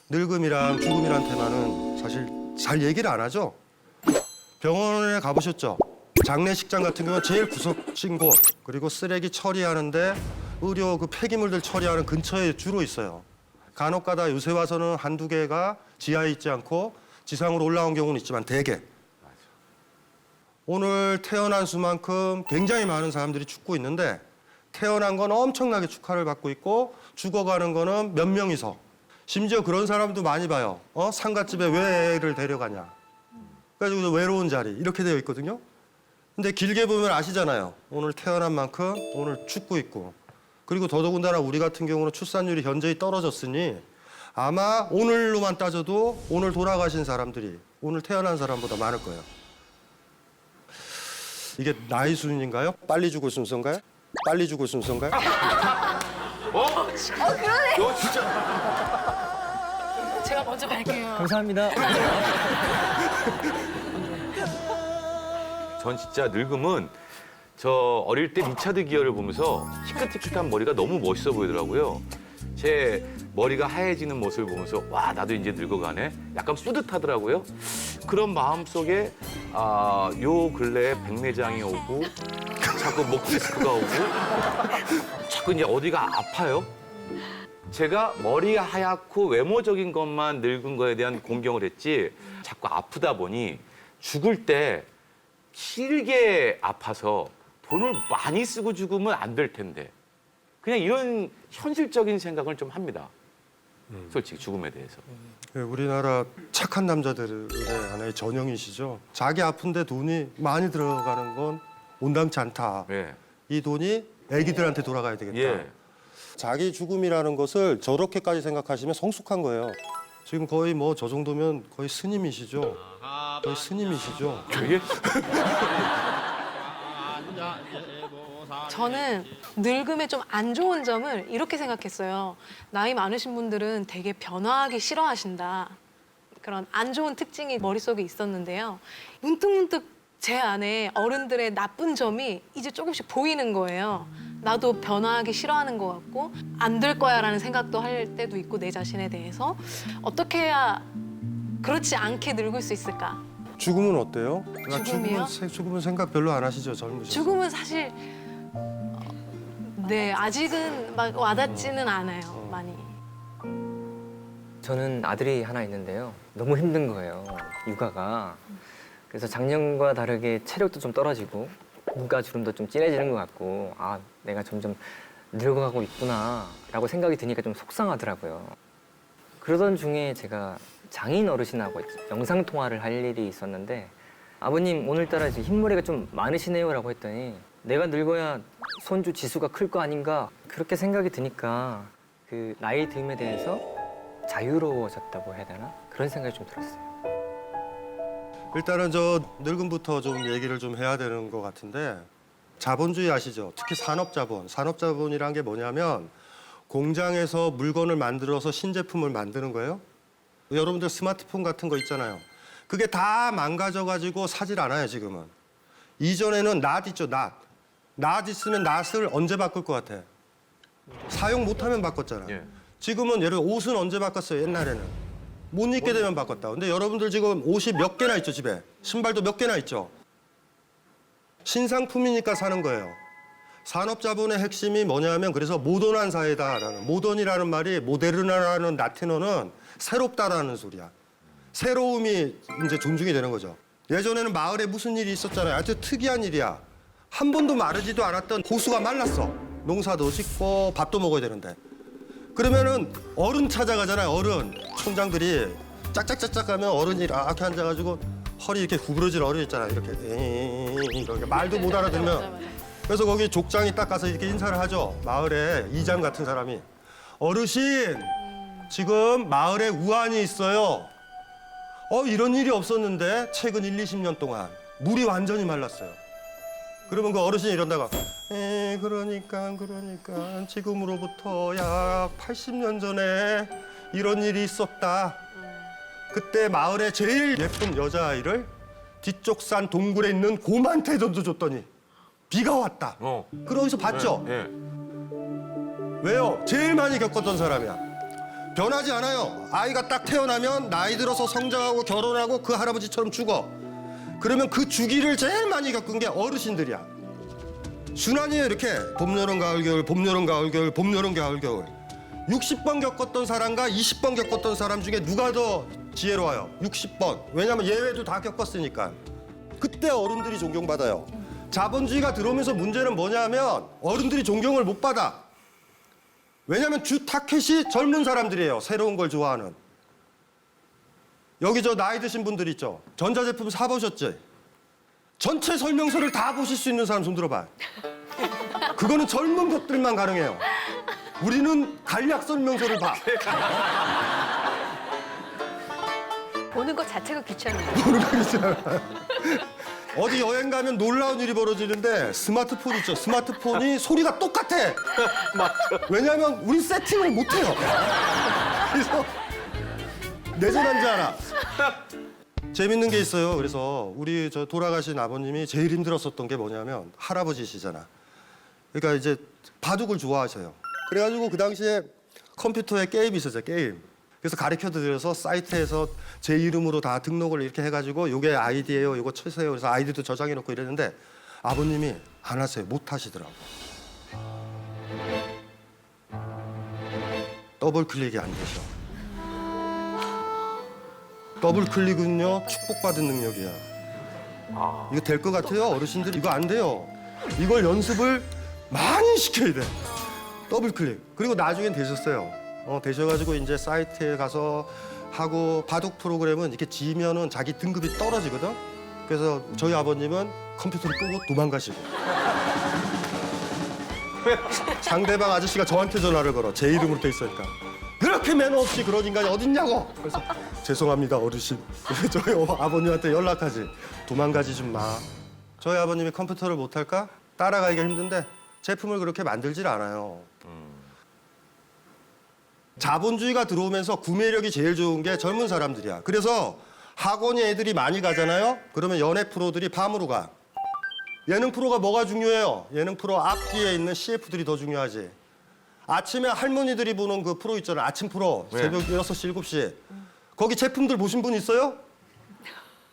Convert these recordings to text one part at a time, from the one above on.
늙음이랑 죽음이란 테마는 사실 잘 얘기를 안 하죠. 병원에 가보셨죠? 장례식장 같은 경우는 제일 구석진 곳, 그리고 쓰레기 처리하는데 의료 그 폐기물들 처리하는 근처에 주로 있어요. 간혹가다 요새 와서는 한두 개가 지하에 있지 않고 지상으로 올라온 경우는 있지만 대개. 오늘 태어난 수만큼 굉장히 많은 사람들이 죽고 있는데 태어난 건 엄청나게 축하를 받고 있고 죽어가는 거는 몇 명이서. 심지어 그런 사람도 많이 봐요. 상갓집에 왜 애를 데려가냐. 그래가지고 외로운 자리 이렇게 되어 있거든요. 근데 길게 보면 아시잖아요. 오늘 태어난 만큼 오늘 죽고 있고. 그리고 더더군다나 우리 같은 경우는 출산율이 현저히 떨어졌으니 아마 오늘로만 따져도 오늘 돌아가신 사람들이 오늘 태어난 사람보다 많을 거예요. 이게 나이 순인가요? 빨리 죽을 순서인가요? 빨리 죽을 순서인가요? 그러네. 너 진짜 제가 먼저 갈게요. 감사합니다. 전 진짜 늙음은 저 어릴 때 리차드 기어를 보면서 희끗희끗한 머리가 너무 멋있어 보이더라고요. 제 머리가 하얘지는 모습을 보면서 와 나도 이제 늙어가네. 약간 뿌듯하더라고요. 그런 마음속에 요 근래에 백내장이 오고 자꾸 목 디스크가 오고 자꾸 이제 어디가 아파요. 제가 머리가 하얗고 외모적인 것만 늙은 거에 대한 공경을 했지 자꾸 아프다 보니 죽을 때 길게 아파서 돈을 많이 쓰고 죽으면 안 될 텐데 그냥 이런 현실적인 생각을 좀 합니다. 솔직히 죽음에 대해서. 우리나라 착한 남자들의 하나의 전형이시죠. 자기 아픈데 돈이 많이 들어가는 건 온당치 않다. 예. 이 돈이 애기들한테 돌아가야 되겠다. 예. 자기 죽음이라는 것을 저렇게까지 생각하시면 성숙한 거예요. 지금 거의 뭐 저 정도면 거의 스님이시죠. 거의 스님이시죠. 예? 저는 늙음의 좀 안 좋은 점을 이렇게 생각했어요. 나이 많으신 분들은 되게 변화하기 싫어하신다. 그런 안 좋은 특징이 머릿속에 있었는데요. 문득문득 제 안에 어른들의 나쁜 점이 이제 조금씩 보이는 거예요. 나도 변화하기 싫어하는 것 같고 안 될 거야라는 생각도 할 때도 있고 내 자신에 대해서 어떻게 해야 그렇지 않게 늙을 수 있을까? 죽음은 어때요? 죽음이요? 죽음은 생각 별로 안 하시죠, 젊으셔서. 죽음은 사실 네 아직은 막 와닿지는 않아요 많이. 저는 아들이 하나 있는데요. 너무 힘든 거예요, 육아가. 그래서 작년과 다르게 체력도 좀 떨어지고 눈가 주름도 좀 진해지는 것 같고 아, 내가 점점 늙어가고 있구나라고 생각이 드니까 좀 속상하더라고요. 그러던 중에 제가 장인 어르신하고 영상 통화를 할 일이 있었는데 아버님 오늘따라 이제 흰머리가 좀 많으시네요라고 했더니 내가 늙어야 손주 지수가 클 거 아닌가 그렇게 생각이 드니까 그 나이 듦에 대해서 자유로워졌다고 해야 되나 그런 생각이 좀 들었어요. 일단은 저 늙음부터 좀 얘기를 좀 해야 되는 것 같은데 자본주의 아시죠? 특히 산업자본. 산업자본이란 게 뭐냐면 공장에서 물건을 만들어서 신제품을 만드는 거예요. 여러분들 스마트폰 같은 거 있잖아요. 그게 다 망가져가지고 사질 않아요, 지금은. 이전에는 낫 있죠, 낫. 낫 있으면 낫을 언제 바꿀 것 같아? 사용 못하면 바꿨잖아. 예. 지금은 예를 들어 옷은 언제 바꿨어요, 옛날에는? 못 입게 되면 바꿨다. 근데 여러분들 지금 옷이 몇 개나 있죠, 집에. 신발도 몇 개나 있죠. 신상품이니까 사는 거예요. 산업자본의 핵심이 뭐냐면 그래서 모던한 사회다라는 모던이라는 말이 모데르나라는 라틴어는 새롭다라는 소리야. 새로움이 이제 존중이 되는 거죠. 예전에는 마을에 무슨 일이 있었잖아요. 아주 특이한 일이야. 한 번도 마르지도 않았던 호수가 말랐어. 농사도 짓고 밥도 먹어야 되는데. 그러면은 어른 찾아가잖아요. 어른. 촌장들이 짝짝짝짝 가면 어른이 이렇게 앉아가지고 허리 이렇게 구부러질 어른 있잖아요. 이렇게 말도 못 알아들으면. 그래서 거기 족장이 딱 가서 이렇게 인사를 하죠. 마을에 이장 같은 사람이. 어르신, 지금 마을에 우환이 있어요. 이런 일이 없었는데 최근 1, 20년 동안 물이 완전히 말랐어요. 그러면 그 어르신이 이런다가 그러니까 지금으로부터 약 80년 전에 이런 일이 있었다. 그때 마을에 제일 예쁜 여자아이를 뒤쪽 산 동굴에 있는 곰한테 던져줬더니 비가 왔다. 그걸 어디서 봤죠? 예. 왜요? 제일 많이 겪었던 사람이야. 변하지 않아요. 아이가 딱 태어나면 나이 들어서 성장하고 결혼하고 그 할아버지처럼 죽어. 그러면 그 주기를 제일 많이 겪은 게 어르신들이야. 순환이에요. 이렇게 봄, 여름, 가을, 겨울, 봄, 여름, 가을, 겨울, 봄, 여름, 가을, 겨울. 60번 겪었던 사람과 20번 겪었던 사람 중에 누가 더 지혜로워요? 60번. 왜냐면 예외도 다 겪었으니까. 그때 어른들이 존경받아요. 자본주의가 들어오면서 문제는 뭐냐면 어른들이 존경을 못 받아. 왜냐면 주 타켓이 젊은 사람들이에요. 새로운 걸 좋아하는. 여기 저 나이 드신 분들 있죠? 전자제품 사보셨지? 전체 설명서를 다 보실 수 있는 사람 손 들어봐. 그거는 젊은 것들만 가능해요. 우리는 간략 설명서를 봐. 보는 것 자체가 귀찮아요. 어디 여행 가면 놀라운 일이 벌어지는데 스마트폰 있죠? 스마트폰이 소리가 똑같아. 왜냐하면 우리 세팅을 못해요. 그래서 내전한 줄 알아. 재밌는 게 있어요. 그래서 우리 저 돌아가신 아버님이 제일 힘들었었던 게 뭐냐면 할아버지시잖아. 그러니까 이제 바둑을 좋아하셔요. 그래가지고 그 당시에 컴퓨터에 게임이 있었어요. 게임. 그래서 가르쳐 드려서 사이트에서 제 이름으로 다 등록을 이렇게 해가지고 요게 아이디예요. 요거 쳐세요. 그래서 아이디도 저장해 놓고 이랬는데 아버님이 안 하세요. 못 하시더라고. 더블 클릭이 안 되셔. 더블 클릭은요 축복받은 능력이야. 이거 될 것 같아요? 어르신들 이거 안 돼요. 이걸 연습을 많이 시켜야 돼. 더블 클릭. 그리고 나중엔 되셨어요. 되셔가지고 이제 사이트에 가서 하고 바둑 프로그램은 이렇게 지면은 자기 등급이 떨어지거든. 그래서 저희 아버님은 컴퓨터를 끄고 도망가시고 상대방 아저씨가 저한테 전화를 걸어. 제 이름으로 돼 있으니까. 그렇게 매너 없이 그런 인간이 어딨냐고. 그래서 죄송합니다 어르신. 저희 아버님한테 연락하지. 도망가지 좀 마. 저희 아버님이 컴퓨터를 못할까? 따라가기가 힘든데 제품을 그렇게 만들질 않아요. 자본주의가 들어오면서 구매력이 제일 좋은 게 젊은 사람들이야. 그래서 학원에 애들이 많이 가잖아요. 그러면 연애 프로들이 밤으로 가. 예능 프로가 뭐가 중요해요? 예능 프로 앞뒤에 있는 CF들이 더 중요하지. 아침에 할머니들이 보는 그 프로 있잖아요. 아침 프로. 네. 새벽 6시, 7시. 거기 제품들 보신 분 있어요?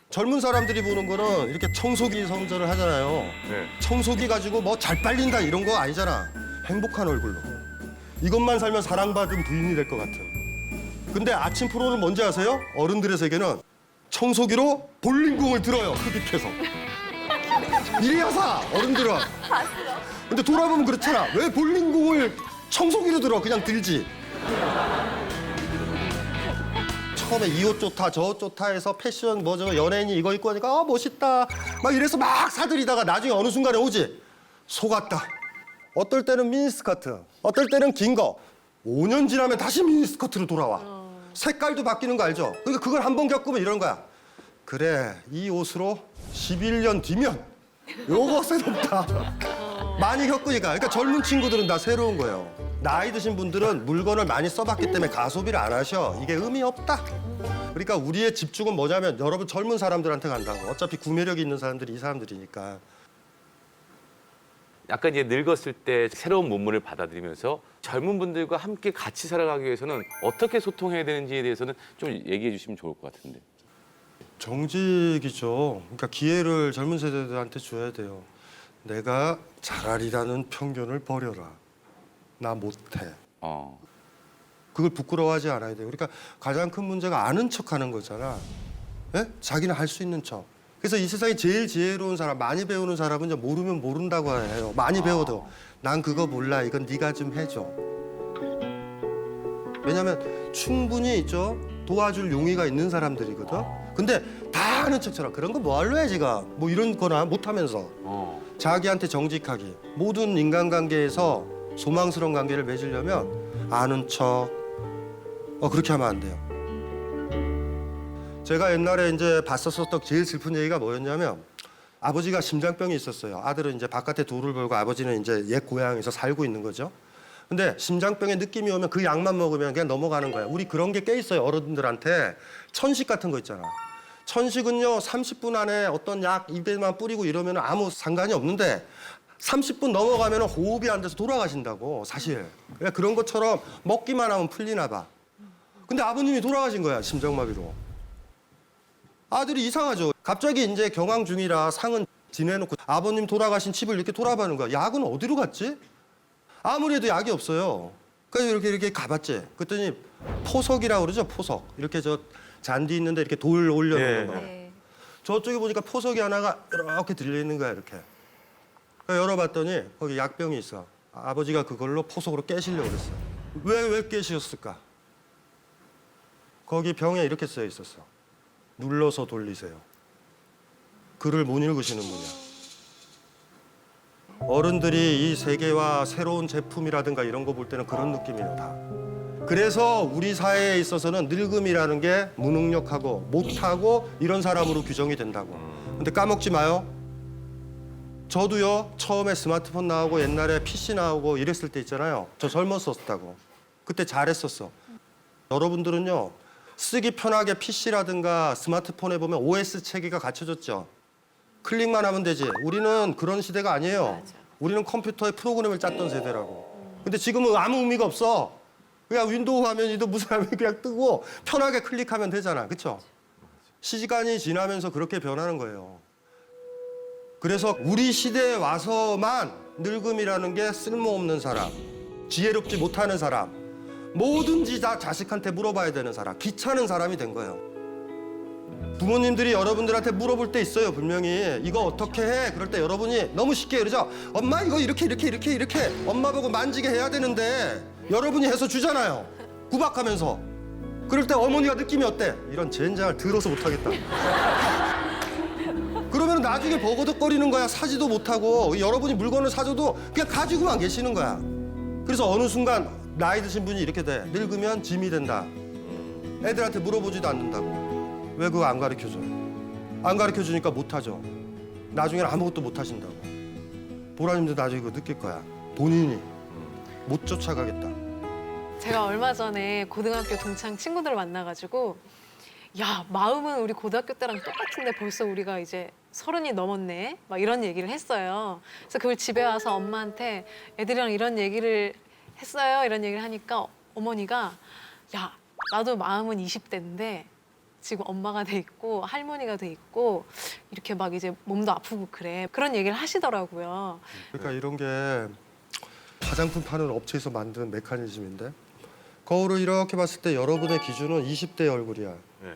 젊은 사람들이 보는 거는 이렇게 청소기 선전을 하잖아요. 네. 청소기 가지고 뭐 잘 빨린다 이런 거 아니잖아. 행복한 얼굴로. 이것만 살면 사랑받은 부인이 될 것 같은. 근데 아침 프로는 뭔지 아세요? 어른들의 세계는 청소기로 볼링공을 들어요. 흡입해서. 이리야사 어른들은. 근데 돌아보면 그렇잖아. 왜 볼링공을 청소기로 들어? 그냥 들지. 처음에 이 옷 좋다 저 옷 좋다 해서 패션 뭐 저 연예인이 이거 입고 하니까 아 멋있다 막 이래서 막 사들이다가 나중에 어느 순간에 오지. 속았다. 어떨 때는 미니스커트, 어떨 때는 긴 거. 5년 지나면 다시 미니스커트로 돌아와. 색깔도 바뀌는 거 알죠? 그러니까 그걸 한 번 겪으면 이런 거야. 그래, 이 옷으로 11년 뒤면 요거 새롭다. 많이 겪으니까. 그러니까 젊은 친구들은 다 새로운 거예요. 나이 드신 분들은 물건을 많이 써봤기 때문에 가소비를 안 하셔. 이게 의미 없다. 그러니까 우리의 집중은 뭐냐면 여러분 젊은 사람들한테 간다고. 어차피 구매력이 있는 사람들이 이 사람들이니까. 약간 이제 늙었을 때 새로운 문물을 받아들이면서 젊은 분들과 함께 같이 살아가기 위해서는 어떻게 소통해야 되는지에 대해서는 좀 얘기해 주시면 좋을 것 같은데. 정직이죠. 그러니까 기회를 젊은 세대들한테 줘야 돼요. 내가 잘하리라는 편견을 버려라. 나 못해. 그걸 부끄러워하지 않아야 돼요. 그러니까 가장 큰 문제가 아는 척하는 거잖아. 예? 자기는 할 수 있는 척. 그래서 이 세상에 제일 지혜로운 사람, 많이 배우는 사람은 이제 모르면 모른다고 해요. 많이 배워도. 난 그거 몰라. 이건 네가 좀 해줘. 왜냐면 충분히 있죠. 도와줄 용의가 있는 사람들이거든. 근데 다 아는 척처럼 그런 거 뭐 할래 해 지가. 뭐 이런 거나 못하면서. 자기한테 정직하게. 모든 인간관계에서 소망스러운 관계를 맺으려면 아는 척. 그렇게 하면 안 돼요. 제가 옛날에 이제 봤었던 제일 슬픈 얘기가 뭐였냐면 아버지가 심장병이 있었어요. 아들은 이제 바깥에 돈을 벌고 아버지는 이제 옛 고향에서 살고 있는 거죠. 근데 심장병의 느낌이 오면 그 약만 먹으면 그냥 넘어가는 거야. 우리 그런 게 꽤 있어요. 어른들한테. 천식 같은 거 있잖아. 천식은요 30분 안에 어떤 약 입에만 뿌리고 이러면 아무 상관이 없는데 30분 넘어가면 호흡이 안 돼서 돌아가신다고 사실. 그런 것처럼 먹기만 하면 풀리나 봐. 근데 아버님이 돌아가신 거야, 심장마비로. 아들이 이상하죠. 갑자기 이제 경황 중이라 상은 지내놓고 아버님 돌아가신 집을 이렇게 돌아보는 거야. 약은 어디로 갔지? 아무래도 약이 없어요. 그래서 이렇게 가봤지. 그랬더니 포석이라고 그러죠, 포석. 이렇게 저 잔디 있는데 이렇게 돌 올려놓는 거. 네. 저쪽에 보니까 포석이 하나가 이렇게 들려 있는 거야, 이렇게. 그러니까 열어봤더니 거기 약병이 있어. 아버지가 그걸로 포석으로 깨시려고 그랬어. 왜 깨시었을까? 거기 병에 이렇게 써 있었어. 눌러서 돌리세요. 글을 못 읽으시는 분이야. 어른들이 이 세계와 새로운 제품이라든가 이런 거 볼 때는 그런 느낌이에요, 다. 그래서 우리 사회에 있어서는 늙음이라는 게 무능력하고 못하고 이런 사람으로 규정이 된다고. 근데 까먹지 마요. 저도요, 처음에 스마트폰 나오고 옛날에 PC 나오고 이랬을 때 있잖아요. 저 젊었었다고. 그때 잘했었어. 여러분들은요, 쓰기 편하게 PC라든가 스마트폰에 보면 OS 체계가 갖춰졌죠. 클릭만 하면 되지. 우리는 그런 시대가 아니에요. 우리는 컴퓨터에 프로그램을 짰던 세대라고. 근데 지금은 아무 의미가 없어. 그냥 윈도우 화면이도 무슨 화면이 그냥 뜨고 편하게 클릭하면 되잖아. 그렇죠? 시간이 지나면서 그렇게 변하는 거예요. 그래서 우리 시대에 와서만 늙음이라는 게 쓸모없는 사람, 지혜롭지 못하는 사람, 뭐든지 다 자식한테 물어봐야 되는 사람, 귀찮은 사람이 된 거예요. 부모님들이 여러분들한테 물어볼 때 있어요, 분명히. 이거 어떻게 해? 그럴 때 여러분이 너무 쉽게 그러죠. 엄마 이거 이렇게 엄마 보고 만지게 해야 되는데 여러분이 해서 주잖아요. 구박하면서. 그럴 때 어머니가 느낌이 어때? 이런 젠장을 들어서 못하겠다. 그러면 나중에 버거덕거리는 거야. 사지도 못하고 여러분이 물건을 사줘도 그냥 가지고만 계시는 거야. 그래서 어느 순간 나이 드신 분이 이렇게 돼. 늙으면 짐이 된다. 애들한테 물어보지도 않는다고. 왜 그거 안 가르쳐줘요? 안 가르쳐주니까 못하죠. 나중에는 아무것도 못하신다고. 보라님도 나중에 그거 느낄 거야. 본인이 못 쫓아가겠다. 제가 얼마 전에 고등학교 동창 친구들을 만나가지고 야, 마음은 우리 고등학교 때랑 똑같은데 벌써 우리가 이제 30이 넘었네. 막 이런 얘기를 했어요. 그래서 그걸 집에 와서 엄마한테 애들이랑 이런 얘기를 했어요. 이런 얘기를 하니까 어머니가 야, 나도 마음은 20대인데 지금 엄마가 돼 있고 할머니가 돼 있고 이렇게 막 이제 몸도 아프고 그래. 그런 얘기를 하시더라고요. 그러니까 이런 게 화장품 파는 업체에서 만든 메커니즘인데 거울을 이렇게 봤을 때 여러분의 기준은 20대의 얼굴이야. 네.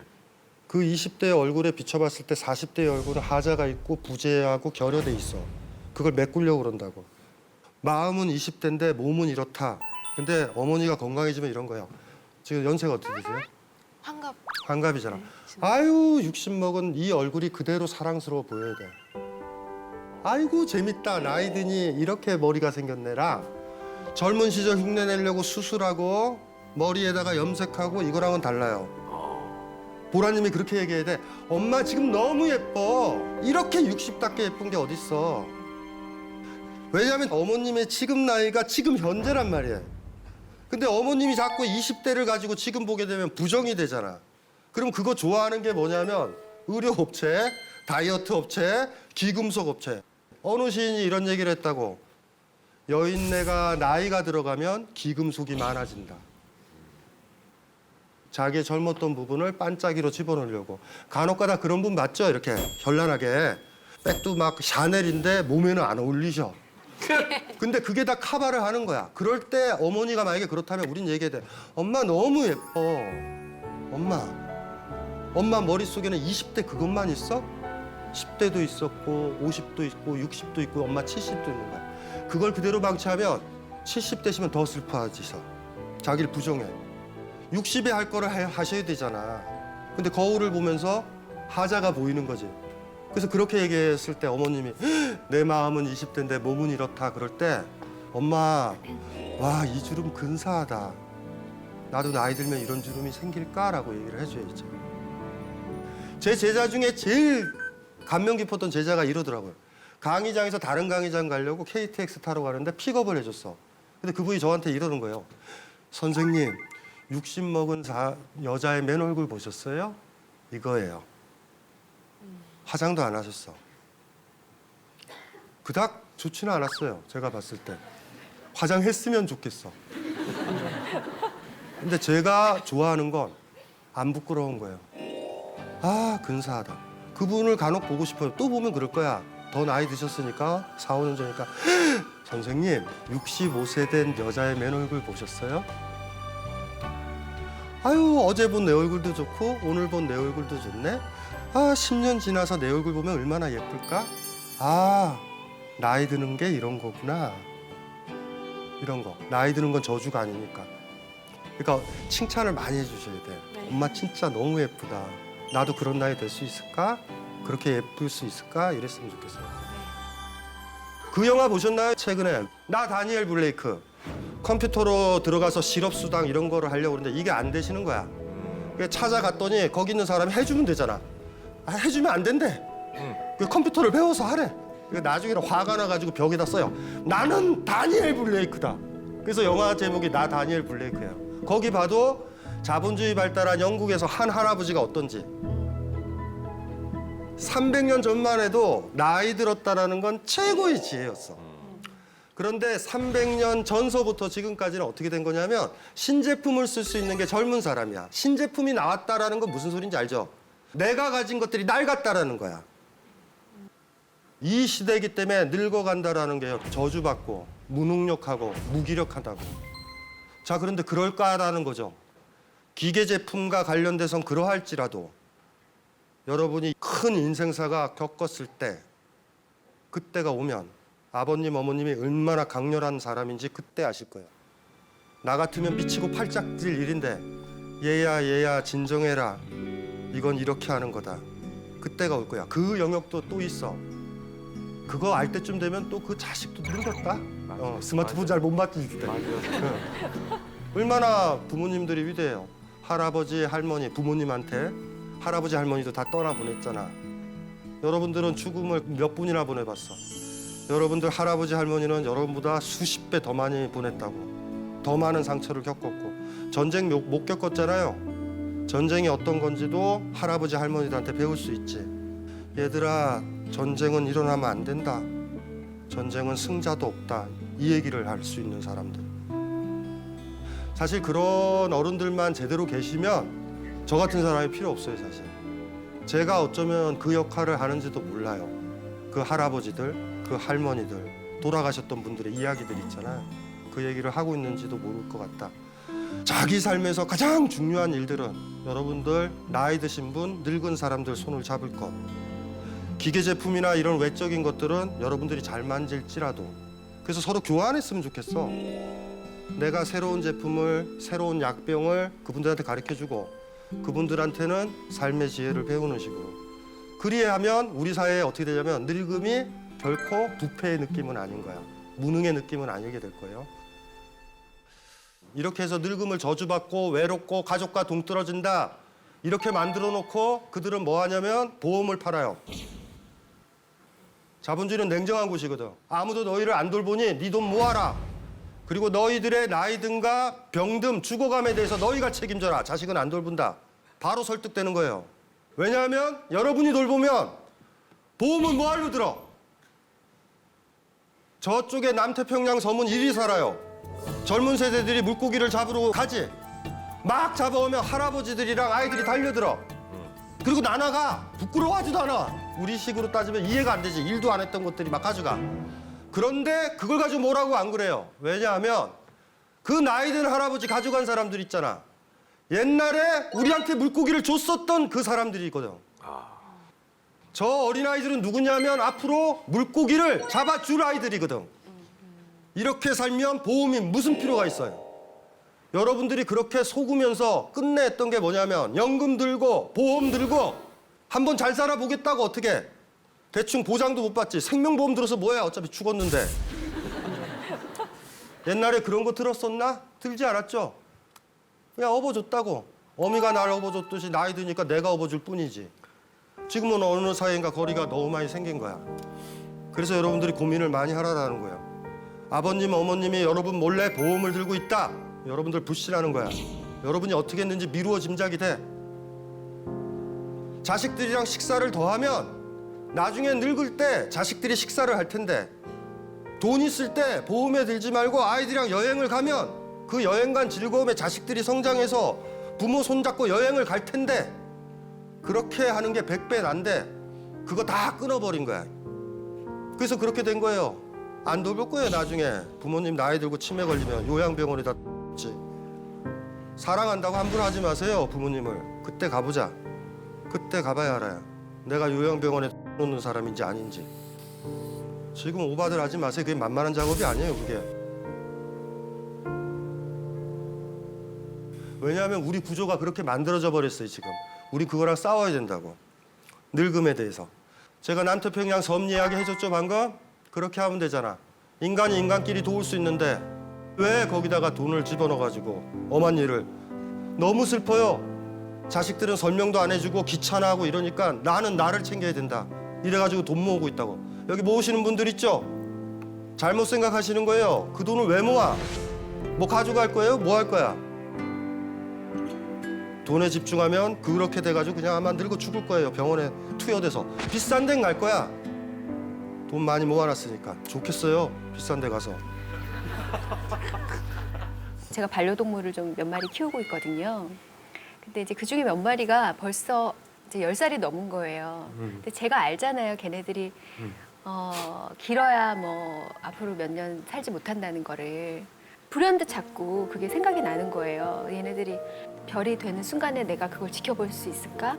그 20대의 얼굴에 비춰봤을 때 40대의 얼굴은 하자가 있고 부재하고 결여돼 있어. 그걸 메꾸려고 그런다고. 마음은 20대인데 몸은 이렇다. 근데 어머니가 건강해지면 이런 거야. 지금 연세가 어떻게 되세요? 환갑. 환갑이잖아. 네, 아유 60 먹은 이 얼굴이 그대로 사랑스러워 보여야 돼. 아이고 재밌다. 나이 드니 이렇게 머리가 생겼네라. 젊은 시절 흉내 내려고 수술하고 머리에다가 염색하고 이거랑은 달라요. 보라님이 그렇게 얘기해야 돼. 엄마 지금 너무 예뻐. 이렇게 60답게 예쁜 게 어딨어. 왜냐하면 어머님의 지금 나이가 지금 현재란 말이에요. 근데 어머님이 자꾸 20대를 가지고 지금 보게 되면 부정이 되잖아. 그럼 그거 좋아하는 게 뭐냐면 의료업체, 다이어트 업체, 귀금속 업체. 어느 시인이 이런 얘기를 했다고. 여인네가 나이가 들어가면 귀금속이 많아진다. 자기의 젊었던 부분을 반짝이로 집어넣으려고. 간혹가다 그런 분 맞죠? 이렇게 현란하게. 백도 막 샤넬인데 몸에는 안 어울리셔. 근데 그게 다 커버를 하는 거야. 그럴 때 어머니가 만약에 그렇다면 우린 얘기해야 돼. 엄마 너무 예뻐. 엄마 머릿속에는 20대 그것만 있어? 10대도 있었고 50도 있고 60도 있고 엄마 70도 있는 거야. 그걸 그대로 방치하면 70대시면 더 슬퍼하지서. 자기를 부정해. 60에 할 거를 하셔야 되잖아. 근데 거울을 보면서 하자가 보이는 거지. 그래서 그렇게 얘기했을 때 어머님이 내 마음은 20대인데 몸은 이렇다 그럴 때 엄마 와 이 주름 근사하다. 나도 나이 들면 이런 주름이 생길까라고 얘기를 해줘야죠. 제 제자 중에 제일 감명 깊었던 제자가 이러더라고요. 강의장에서 다른 강의장 가려고 KTX 타러 가는데 픽업을 해줬어. 근데 그분이 저한테 이러는 거예요. 선생님 60 먹은 여자의 맨 얼굴 보셨어요? 이거예요. 화장도 안 하셨어. 그닥 좋지는 않았어요. 제가 봤을 때. 화장했으면 좋겠어. 근데 제가 좋아하는 건 안 부끄러운 거예요. 아, 근사하다. 그분을 간혹 보고 싶어요. 또 보면 그럴 거야. 더 나이 드셨으니까 4, 5년 전이니까 선생님 65세 된 여자의 맨 얼굴 보셨어요? 아유, 어제 본 내 얼굴도 좋고 오늘 본 내 얼굴도 좋네. 아, 10년 지나서 내 얼굴 보면 얼마나 예쁠까? 아, 나이 드는 게 이런 거구나. 이런 거. 나이 드는 건 저주가 아니니까. 그러니까 칭찬을 많이 해주셔야 돼. 네. 엄마 진짜 너무 예쁘다. 나도 그런 나이 될 수 있을까? 그렇게 예쁠 수 있을까? 이랬으면 좋겠어요. 그 영화 보셨나요? 최근에 나 다니엘 블레이크 컴퓨터로 들어가서 실업수당 이런 거를 하려고 그러는데 이게 안 되시는 거야. 그래서 찾아갔더니 거기 있는 사람이 해주면 되잖아. 아, 해주면 안 된대. 그 컴퓨터를 배워서 하래. 나중에는 화가 나가지고 벽에다 써요. 나는 다니엘 블레이크다. 그래서 영화 제목이 나 다니엘 블레이크예요. 거기 봐도 자본주의 발달한 영국에서 한 할아버지가 어떤지 300년 전만 해도 나이 들었다라는 건 최고의 지혜였어. 그런데 300년 전서부터 지금까지는 어떻게 된 거냐면 신제품을 쓸 수 있는 게 젊은 사람이야. 신제품이 나왔다라는 건 무슨 소린지 알죠? 내가 가진 것들이 낡았다라는 거야. 이 시대이기 때문에 늙어간다라는 게 저주받고 무능력하고 무기력하다고. 자, 그런데 그럴까라는 거죠. 기계 제품과 관련돼선 그러할지라도 여러분이 큰 인생사가 겪었을 때 그때가 오면 아버님, 어머님이 얼마나 강렬한 사람인지 그때 아실 거예요. 나 같으면 미치고 팔짝 뛸 일인데 얘야 진정해라. 이건 이렇게 하는 거다. 그때가 올 거야. 그 영역도 또 있어. 그거 알 때쯤 되면 또 그 자식도 늙었다. 스마트폰 잘 못 만질 때. 얼마나 부모님들이 위대해요. 할아버지, 할머니, 부모님한테 할아버지, 할머니도 다 떠나보냈잖아. 여러분들은 죽음을 몇 분이나 보내봤어. 여러분들 할아버지, 할머니는 여러분보다 수십 배 더 많이 보냈다고. 더 많은 상처를 겪었고 전쟁 못 겪었잖아요. 전쟁이 어떤 건지도 할아버지, 할머니들한테 배울 수 있지. 얘들아, 전쟁은 일어나면 안 된다. 전쟁은 승자도 없다. 이 얘기를 할 수 있는 사람들. 사실 그런 어른들만 제대로 계시면 저 같은 사람이 필요 없어요, 사실. 제가 어쩌면 그 역할을 하는지도 몰라요. 그 할아버지들, 그 할머니들, 돌아가셨던 분들의 이야기들 있잖아요. 그 얘기를 하고 있는지도 모를 것 같다. 자기 삶에서 가장 중요한 일들은 여러분들 나이 드신 분, 늙은 사람들 손을 잡을 것. 기계 제품이나 이런 외적인 것들은 여러분들이 잘 만질지라도 그래서 서로 교환했으면 좋겠어. 내가 새로운 제품을, 새로운 약병을 그분들한테 가르쳐주고 그분들한테는 삶의 지혜를 배우는 식으로. 그리하면 우리 사회에 어떻게 되냐면 늙음이 결코 부패의 느낌은 아닌 거야. 무능의 느낌은 아니게 될 거예요. 이렇게 해서 늙음을 저주받고 외롭고 가족과 동떨어진다. 이렇게 만들어 놓고 그들은 뭐 하냐면 보험을 팔아요. 자본주의는 냉정한 곳이거든. 아무도 너희를 안 돌보니 네 돈 모아라. 그리고 너희들의 나이든가 병듦, 죽어감에 대해서 너희가 책임져라. 자식은 안 돌본다. 바로 설득되는 거예요. 왜냐하면 여러분이 돌보면 보험은 뭐하러 들어? 저쪽에 남태평양 섬은 이리 살아요. 젊은 세대들이 물고기를 잡으러 가지. 막 잡아오면 할아버지들이랑 아이들이 달려들어. 그리고 나나가 부끄러워하지도 않아. 우리 식으로 따지면 이해가 안 되지. 일도 안 했던 것들이 막 가져가. 그런데 그걸 가지고 뭐라고 안 그래요. 왜냐하면 그 나이든 할아버지 가져간 사람들 있잖아. 옛날에 우리한테 물고기를 줬었던 그 사람들이거든. 저 어린아이들은 누구냐면 앞으로 물고기를 잡아줄 아이들이거든. 이렇게 살면 보험이 무슨 필요가 있어요. 여러분들이 그렇게 속으면서 끝내 했던 게 뭐냐면 연금 들고 보험 들고 한번 잘 살아보겠다고 어떻게 대충 보장도 못 받지. 생명보험 들어서 뭐야, 어차피 죽었는데. 옛날에 그런 거 들었었나? 들지 않았죠? 그냥 업어줬다고. 어미가 날 업어줬듯이 나이 드니까 내가 업어줄 뿐이지. 지금은 어느 사이인가 거리가 너무 많이 생긴 거야. 그래서 여러분들이 고민을 많이 하라는 거예요. 아버님, 어머님이 여러분 몰래 보험을 들고 있다. 여러분들 불신하는 거야. 여러분이 어떻게 했는지 미루어 짐작이 돼. 자식들이랑 식사를 더하면 나중에 늙을 때 자식들이 식사를 할 텐데 돈 있을 때 보험에 들지 말고 아이들이랑 여행을 가면 그 여행 간 즐거움에 자식들이 성장해서 부모 손잡고 여행을 갈 텐데 그렇게 하는 게 100배 난데 그거 다 끊어버린 거야. 그래서 그렇게 된 거예요. 안 돌볼 거예요. 나중에 부모님 나이 들고 치매 걸리면 요양병원에다 지 사랑한다고 함부로 하지 마세요. 부모님을. 그때 가보자. 그때 가봐야 알아요. 내가 요양병원에 놓는 사람인지 아닌지. 지금 오바들 하지 마세요. 그게 만만한 작업이 아니에요. 그게. 왜냐하면 우리 구조가 그렇게 만들어져 버렸어요. 지금. 우리 그거랑 싸워야 된다고. 늙음에 대해서. 제가 남태평양 섬 이야기 해줬죠 방금? 그렇게 하면 되잖아. 인간이 인간끼리 도울 수 있는데 왜 거기다가 돈을 집어넣어가지고 엄한 일을. 너무 슬퍼요. 자식들은 설명도 안 해주고 귀찮아하고 이러니까 나는 나를 챙겨야 된다. 이래가지고 돈 모으고 있다고. 여기 모으시는 분들 있죠? 잘못 생각하시는 거예요. 그 돈을 왜 모아? 뭐 가져갈 거예요? 뭐 할 거야? 돈에 집중하면 그렇게 돼가지고 그냥 아마 늙어 죽을 거예요. 병원에 투여돼서. 비싼 데는 갈 거야. 돈 많이 모아놨으니까. 좋겠어요. 비싼 데 가서. 제가 반려동물을 좀 몇 마리 키우고 있거든요. 근데 이제 그 중에 몇 마리가 벌써 이제 10살이 넘은 거예요. 근데 제가 알잖아요. 걔네들이 길어야 뭐 앞으로 몇 년 살지 못한다는 거를. 불현듯 자꾸 그게 생각이 나는 거예요. 얘네들이 별이 되는 순간에 내가 그걸 지켜볼 수 있을까?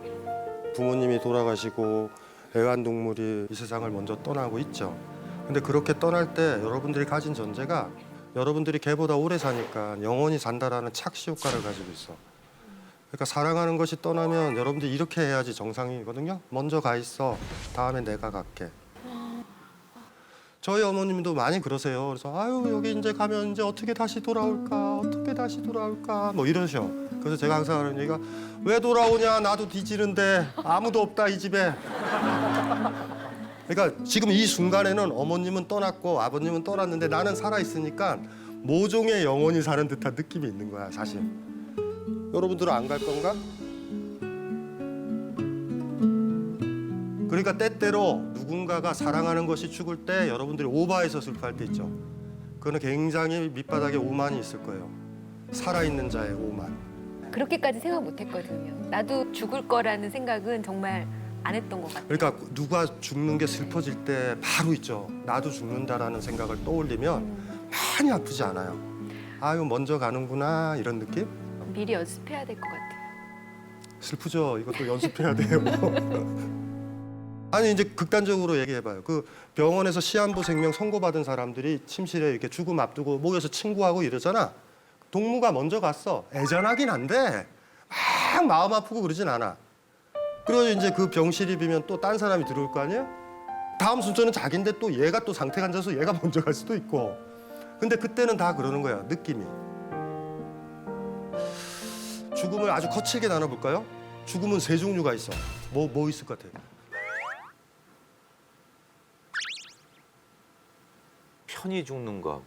부모님이 돌아가시고 애완동물이 이 세상을 먼저 떠나고 있죠. 근데 그렇게 떠날 때 여러분들이 가진 전제가 여러분들이 걔보다 오래 사니까 영원히 산다라는 착시 효과를 가지고 있어. 그러니까 사랑하는 것이 떠나면 여러분들이 이렇게 해야지 정상이거든요. 먼저 가 있어. 다음에 내가 갈게. 저희 어머님도 많이 그러세요. 그래서 아유 여기 이제 가면 이제 어떻게 다시 돌아올까? 어떻게 다시 돌아올까? 뭐 이러셔. 그래서 제가 항상 하는 얘기가 왜 돌아오냐? 나도 뒤지는데 아무도 없다 이 집에. 그러니까 지금 이 순간에는 어머님은 떠났고 아버님은 떠났는데 나는 살아 있으니까 모종의 영혼이 사는 듯한 느낌이 있는 거야 사실. 여러분들은 안 갈 건가? 그러니까 때때로 누군가가 사랑하는 것이 죽을 때 여러분들이 오바해서 슬퍼할 때 있죠. 그거는 굉장히 밑바닥에 오만이 있을 거예요. 살아있는 자의 오만. 그렇게까지 생각 못 했거든요. 나도 죽을 거라는 생각은 정말 안 했던 것 같아요. 그러니까 누가 죽는 게 슬퍼질 때 바로 있죠. 나도 죽는다라는 생각을 떠올리면 많이 아프지 않아요. 아유 먼저 가는구나 이런 느낌? 미리 연습해야 될 것 같아요. 슬프죠. 이것도 연습해야 돼요. 아니 이제 극단적으로 얘기해봐요. 그 병원에서 시한부 생명 선고받은 사람들이 침실에 이렇게 죽음 앞두고 모여서 친구하고 이러잖아. 동무가 먼저 갔어. 애잔하긴 한데 막 마음 아프고 그러진 않아. 그리고 이제 그 병실이 비면 또 딴 사람이 들어올 거 아니에요? 다음 순서는 자기인데 또 얘가 또 상태가 안 좋아서 얘가 먼저 갈 수도 있고. 근데 그때는 다 그러는 거야. 느낌이. 죽음을 아주 거칠게 나눠볼까요? 죽음은 세 종류가 있어. 뭐 있을 것 같아요? 편히 죽는 거하고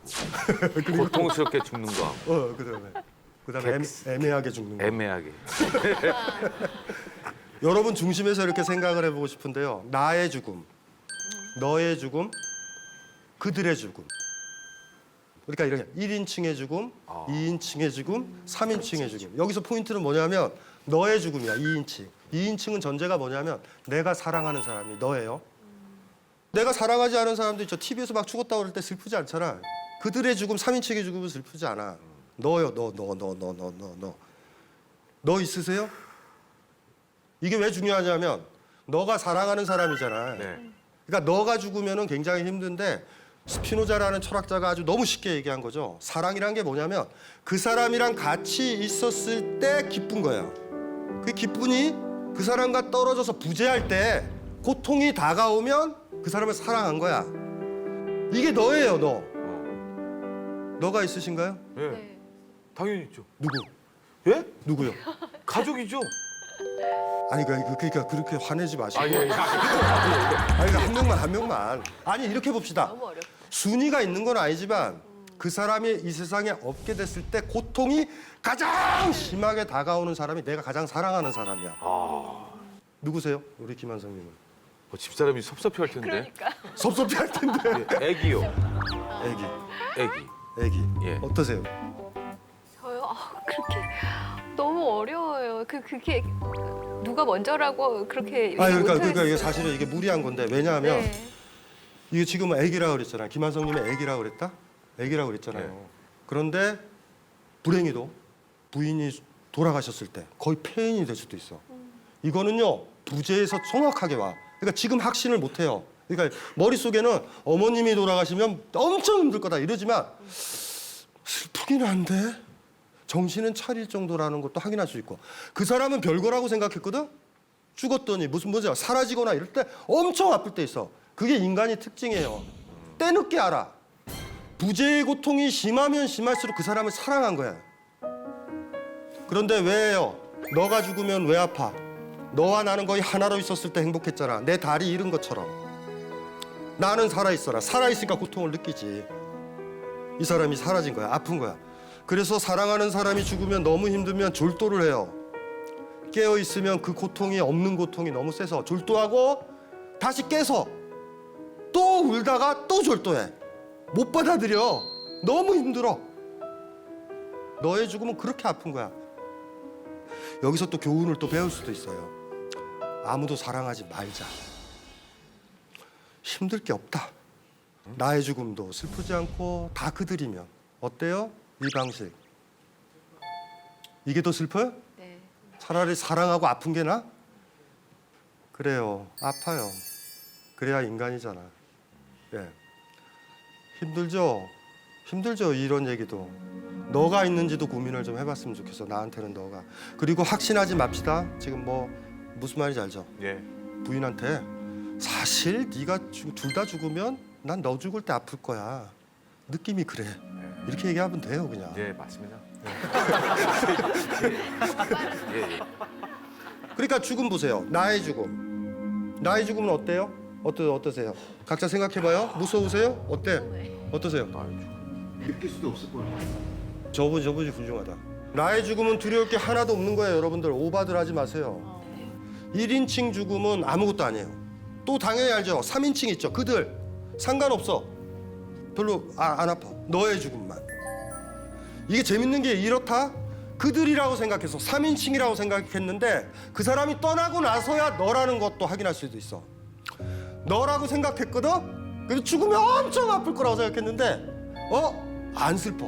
고통스럽게 죽는 거하고 그다음에 애매하게 죽는 거. 애매하게. 여러분 중심에서 이렇게 생각을 해보고 싶은데요. 나의 죽음, 너의 죽음, 그들의 죽음. 그러니까 이렇게 1인칭의 죽음, 2인칭의 죽음, 3인칭의 죽음. 여기서 포인트는 뭐냐면 너의 죽음이야, 2인칭. 2인칭은 전제가 뭐냐면 내가 사랑하는 사람이 너예요. 내가 사랑하지 않은 사람도 있죠. TV에서 막 죽었다고 그럴 때 슬프지 않잖아. 그들의 죽음, 3인칭의 죽음은 슬프지 않아. 너요, 너. 너 있으세요? 이게 왜 중요하냐면 너가 사랑하는 사람이잖아. 네. 그러니까 너가 죽으면은 굉장히 힘든데 스피노자라는 철학자가 아주 너무 쉽게 얘기한 거죠. 사랑이란 게 뭐냐면 그 사람이랑 같이 있었을 때 기쁜 거예요. 그 기쁨이 그 사람과 떨어져서 부재할 때 고통이 다가오면 그 사람을 사랑한 거야. 이게 너예요, 너. 너가 있으신가요? 네. 네. 당연히 있죠. 누구? 예? 누구요? 가족이죠. 아니 그러니까 그렇게 화내지 마시고. 예. 아니 한 명만. 아니 이렇게 봅시다. 너무 어렵다. 순위가 있는 건 아니지만 그 사람이 이 세상에 없게 됐을 때 고통이 가장 심하게 다가오는 사람이 내가 가장 사랑하는 사람이야. 누구세요? 우리 김한성님은. 집사람이 섭섭해할 텐데. 그러니까. 섭섭해할 텐데. 애기요. 애기. 애기. 애기. 예. 어떠세요? 그렇게 너무 어려워요. 그게 누가 먼저라고 그렇게 아, 그러니까 못하겠어요. 이게 사실은 이게 무리한 건데 왜냐하면 네. 이게 지금 애기라고 그랬잖아요. 김한성님이 애기라고 그랬다? 애기라고 그랬잖아요. 네. 그런데 불행히도 부인이 돌아가셨을 때 거의 폐인이 될 수도 있어. 이거는요 부재에서 정확하게 와. 그러니까 지금 확신을 못 해요. 그러니까 머릿속에는 어머님이 돌아가시면 엄청 힘들 거다 이러지만 슬프긴 한데 정신은 차릴 정도라는 것도 확인할 수 있고 그 사람은 별거라고 생각했거든? 죽었더니 무슨 문제야 사라지거나 이럴 때 엄청 아플 때 있어. 그게 인간의 특징이에요. 때늦게 알아. 부재의 고통이 심하면 심할수록 그 사람을 사랑한 거야. 그런데 왜요? 너가 죽으면 왜 아파? 너와 나는 거의 하나로 있었을 때 행복했잖아. 내 다리 잃은 것처럼. 나는 살아있어라. 살아있으니까 고통을 느끼지. 이 사람이 사라진 거야. 아픈 거야. 그래서 사랑하는 사람이 죽으면 너무 힘들면 졸도를 해요. 깨어있으면 그 고통이 없는 고통이 너무 세서 졸도하고 다시 깨서 또 울다가 또 졸도해. 못 받아들여. 너무 힘들어. 너의 죽음은 그렇게 아픈 거야. 여기서 또 교훈을 또 배울 수도 있어요. 아무도 사랑하지 말자. 힘들 게 없다. 나의 죽음도 슬프지 않고 다 그들이면 어때요? 이 방식. 이게 더 슬퍼요? 네. 차라리 사랑하고 아픈 게 나? 그래요. 아파요. 그래야 인간이잖아. 예. 힘들죠? 힘들죠, 이런 얘기도. 너가 있는지도 고민을 좀 해봤으면 좋겠어, 나한테는 너가. 그리고 확신하지 맙시다. 지금 뭐 무슨 말인지 알죠? 예. 부인한테 사실 네가 둘 다 죽으면 난 너 죽을 때 아플 거야. 느낌이 그래. 이렇게 얘기하면 돼요, 그냥. 예, 맞습니다. 예, 예. 그러니까 죽음 보세요. 나의 죽음. 나의 죽음은 어때요? 어떠세요? 각자 생각해봐요. 무서우세요? 어때? 어떠세요? 느낄 수도 없을 거예요. 저분이 훌륭하다. 나의 죽음은 두려울 게 하나도 없는 거예요, 여러분들. 오바들 하지 마세요. 1인칭 죽음은 아무것도 아니에요. 또 당연히 알죠. 3인칭 있죠. 그들 상관없어. 별로 안 아파. 너의 죽음만. 이게 재밌는 게 이렇다. 그들이라고 생각해서 3인칭이라고 생각했는데 그 사람이 떠나고 나서야 너라는 것도 확인할 수도 있어. 너라고 생각했거든? 그래서 죽으면 엄청 아플 거라고 생각했는데 안 슬퍼.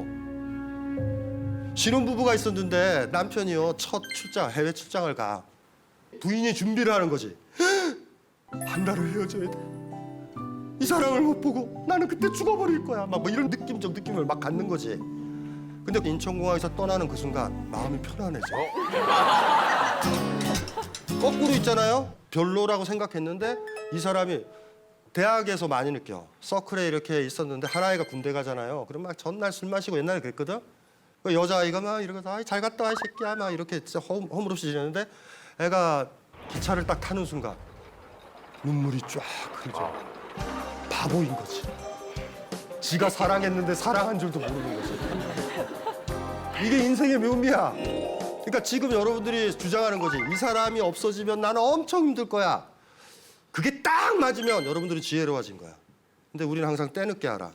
신혼부부가 있었는데 남편이요 첫 출장 해외 출장을 가. 부인이 준비를 하는 거지. 한 달을 헤어져야 돼. 이 사람을 못 보고 나는 그때 죽어버릴 거야. 막 뭐 이런 느낌적 느낌을 막 갖는 거지. 근데 인천공항에서 떠나는 그 순간 마음이 편안해져. 거꾸로 있잖아요. 별로라고 생각했는데 이 사람이 대학에서 많이 느껴. 서클에 이렇게 있었는데 하나이가 군대 가잖아요. 그럼 막 전날 술 마시고 옛날에 그랬거든. 그 여자아이가 막 이러면서 아이 잘 갔다 와 이 새끼야 막 이렇게 진짜 허물없이 지내는데 애가 기차를 딱 타는 순간 눈물이 쫙 흐르죠. 바보인 거지. 지가 사랑했는데 사랑한 줄도 모르는 거지. 이게 인생의 묘미야. 그러니까 지금 여러분들이 주장하는 거지. 이 사람이 없어지면 나는 엄청 힘들 거야. 그게 딱 맞으면 여러분들이 지혜로워진 거야. 근데 우리는 항상 때늦게 알아.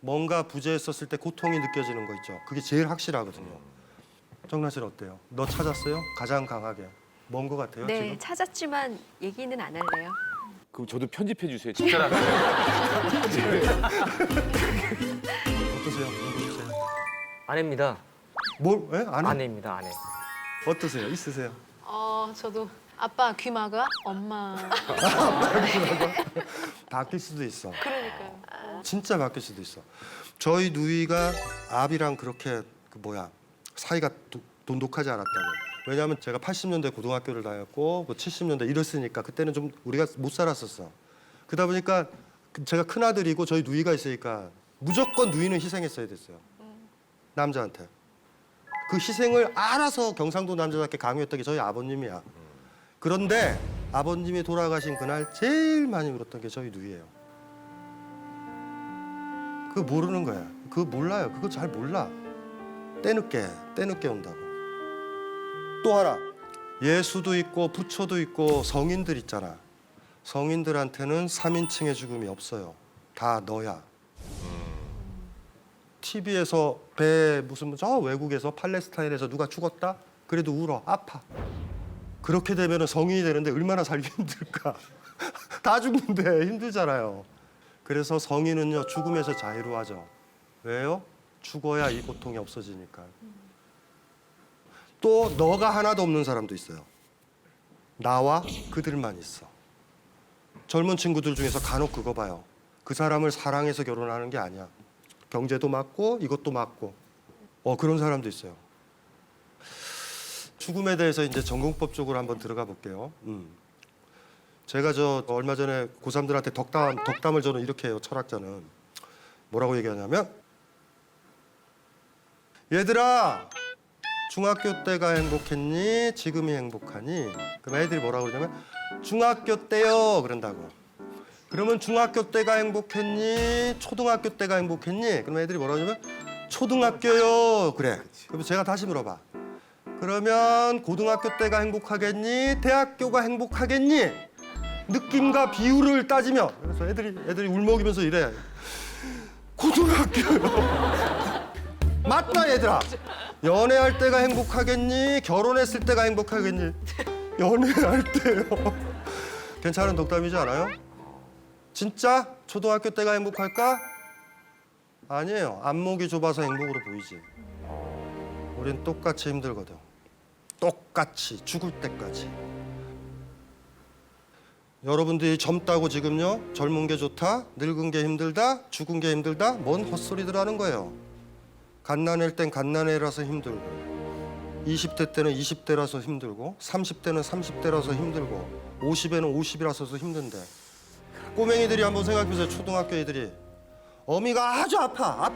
뭔가 부재했었을 때 고통이 느껴지는 거 있죠. 그게 제일 확실하거든요. 정란 씨는 어때요? 너 찾았어요? 가장 강하게. 뭔 거 같아요, 네, 지금? 찾았지만 얘기는 안 할래요. 그럼 저도 편집해 주세요. 진짜라면. 어떠세요? 어떠세요? 아내입니다. 뭘? 예? 안 해? 아내입니다. 아내. 어떠세요? 있으세요? 저도 아빠 귀 막아, 엄마. 바뀔 수도 있어. 그러니까요. 진짜 바뀔 수도 있어. 저희 누이가 아비랑 그렇게 사이가 돈독하지 않았다고. 왜냐하면 제가 80년대 고등학교를 다녔고 뭐 70년대 이랬으니까 그때는 좀 우리가 못 살았었어. 그러다 보니까 제가 큰 아들이고 저희 누이가 있으니까 무조건 누이는 희생했어야 됐어요. 남자한테. 그 희생을 알아서 경상도 남자답게 강요했던 게 저희 아버님이야. 그런데 아버님이 돌아가신 그날 제일 많이 울었던 게 저희 누이예요. 그거 모르는 거야. 그거 몰라요. 그거 잘 몰라. 때늦게 온다고. 또 하나. 예수도 있고 부처도 있고 성인들 있잖아. 성인들한테는 3인칭의 죽음이 없어요. 다 너야. TV에서 배 무슨 저 외국에서 팔레스타인에서 누가 죽었다? 그래도 울어. 아파. 그렇게 되면 성인이 되는데 얼마나 살기 힘들까. 다 죽는데 힘들잖아요. 그래서 성인은요 죽음에서 자유로워하죠. 왜요? 죽어야 이 고통이 없어지니까. 또 너가 하나도 없는 사람도 있어요. 나와 그들만 있어. 젊은 친구들 중에서 간혹 그거 봐요. 그 사람을 사랑해서 결혼하는 게 아니야. 경제도 맞고 이것도 맞고. 그런 사람도 있어요. 죽음에 대해서 이제 전공법적으로 한번 들어가 볼게요. 제가 저 얼마 전에 고3들한테 덕담을 저는 이렇게 해요. 철학자는 뭐라고 얘기하냐면, 얘들아 중학교 때가 행복했니? 지금이 행복하니? 그럼 애들이 뭐라고 그러냐면 중학교 때요 그런다고. 그러면 중학교 때가 행복했니? 초등학교 때가 행복했니? 그럼 애들이 뭐라고 하냐면 초등학교요 그래. 그럼 제가 다시 물어봐. 그러면 고등학교 때가 행복하겠니? 대학교가 행복하겠니? 느낌과 비율을 따지면. 그래서 애들이 울먹이면서 이래. 고등학교요. 맞다 얘들아. 연애할 때가 행복하겠니? 결혼했을 때가 행복하겠니? 연애할 때요. 괜찮은 독담이지 않아요? 진짜 초등학교 때가 행복할까? 아니에요. 안목이 좁아서 행복으로 보이지. 우린 똑같이 힘들거든. 똑같이 죽을 때까지. 여러분들이 젊다고 지금요 젊은 게 좋다, 늙은 게 힘들다, 죽은 게 힘들다, 뭔 헛소리들 하는 거예요. 갓난애일 땐 갓난애라서 힘들고, 20대 때는 20대라서 힘들고, 30대는 30대라서 힘들고, 50에는 50이라서 힘든데. 꼬맹이들이 한번 생각해보세요. 초등학교 애들이 어미가 아주 아파.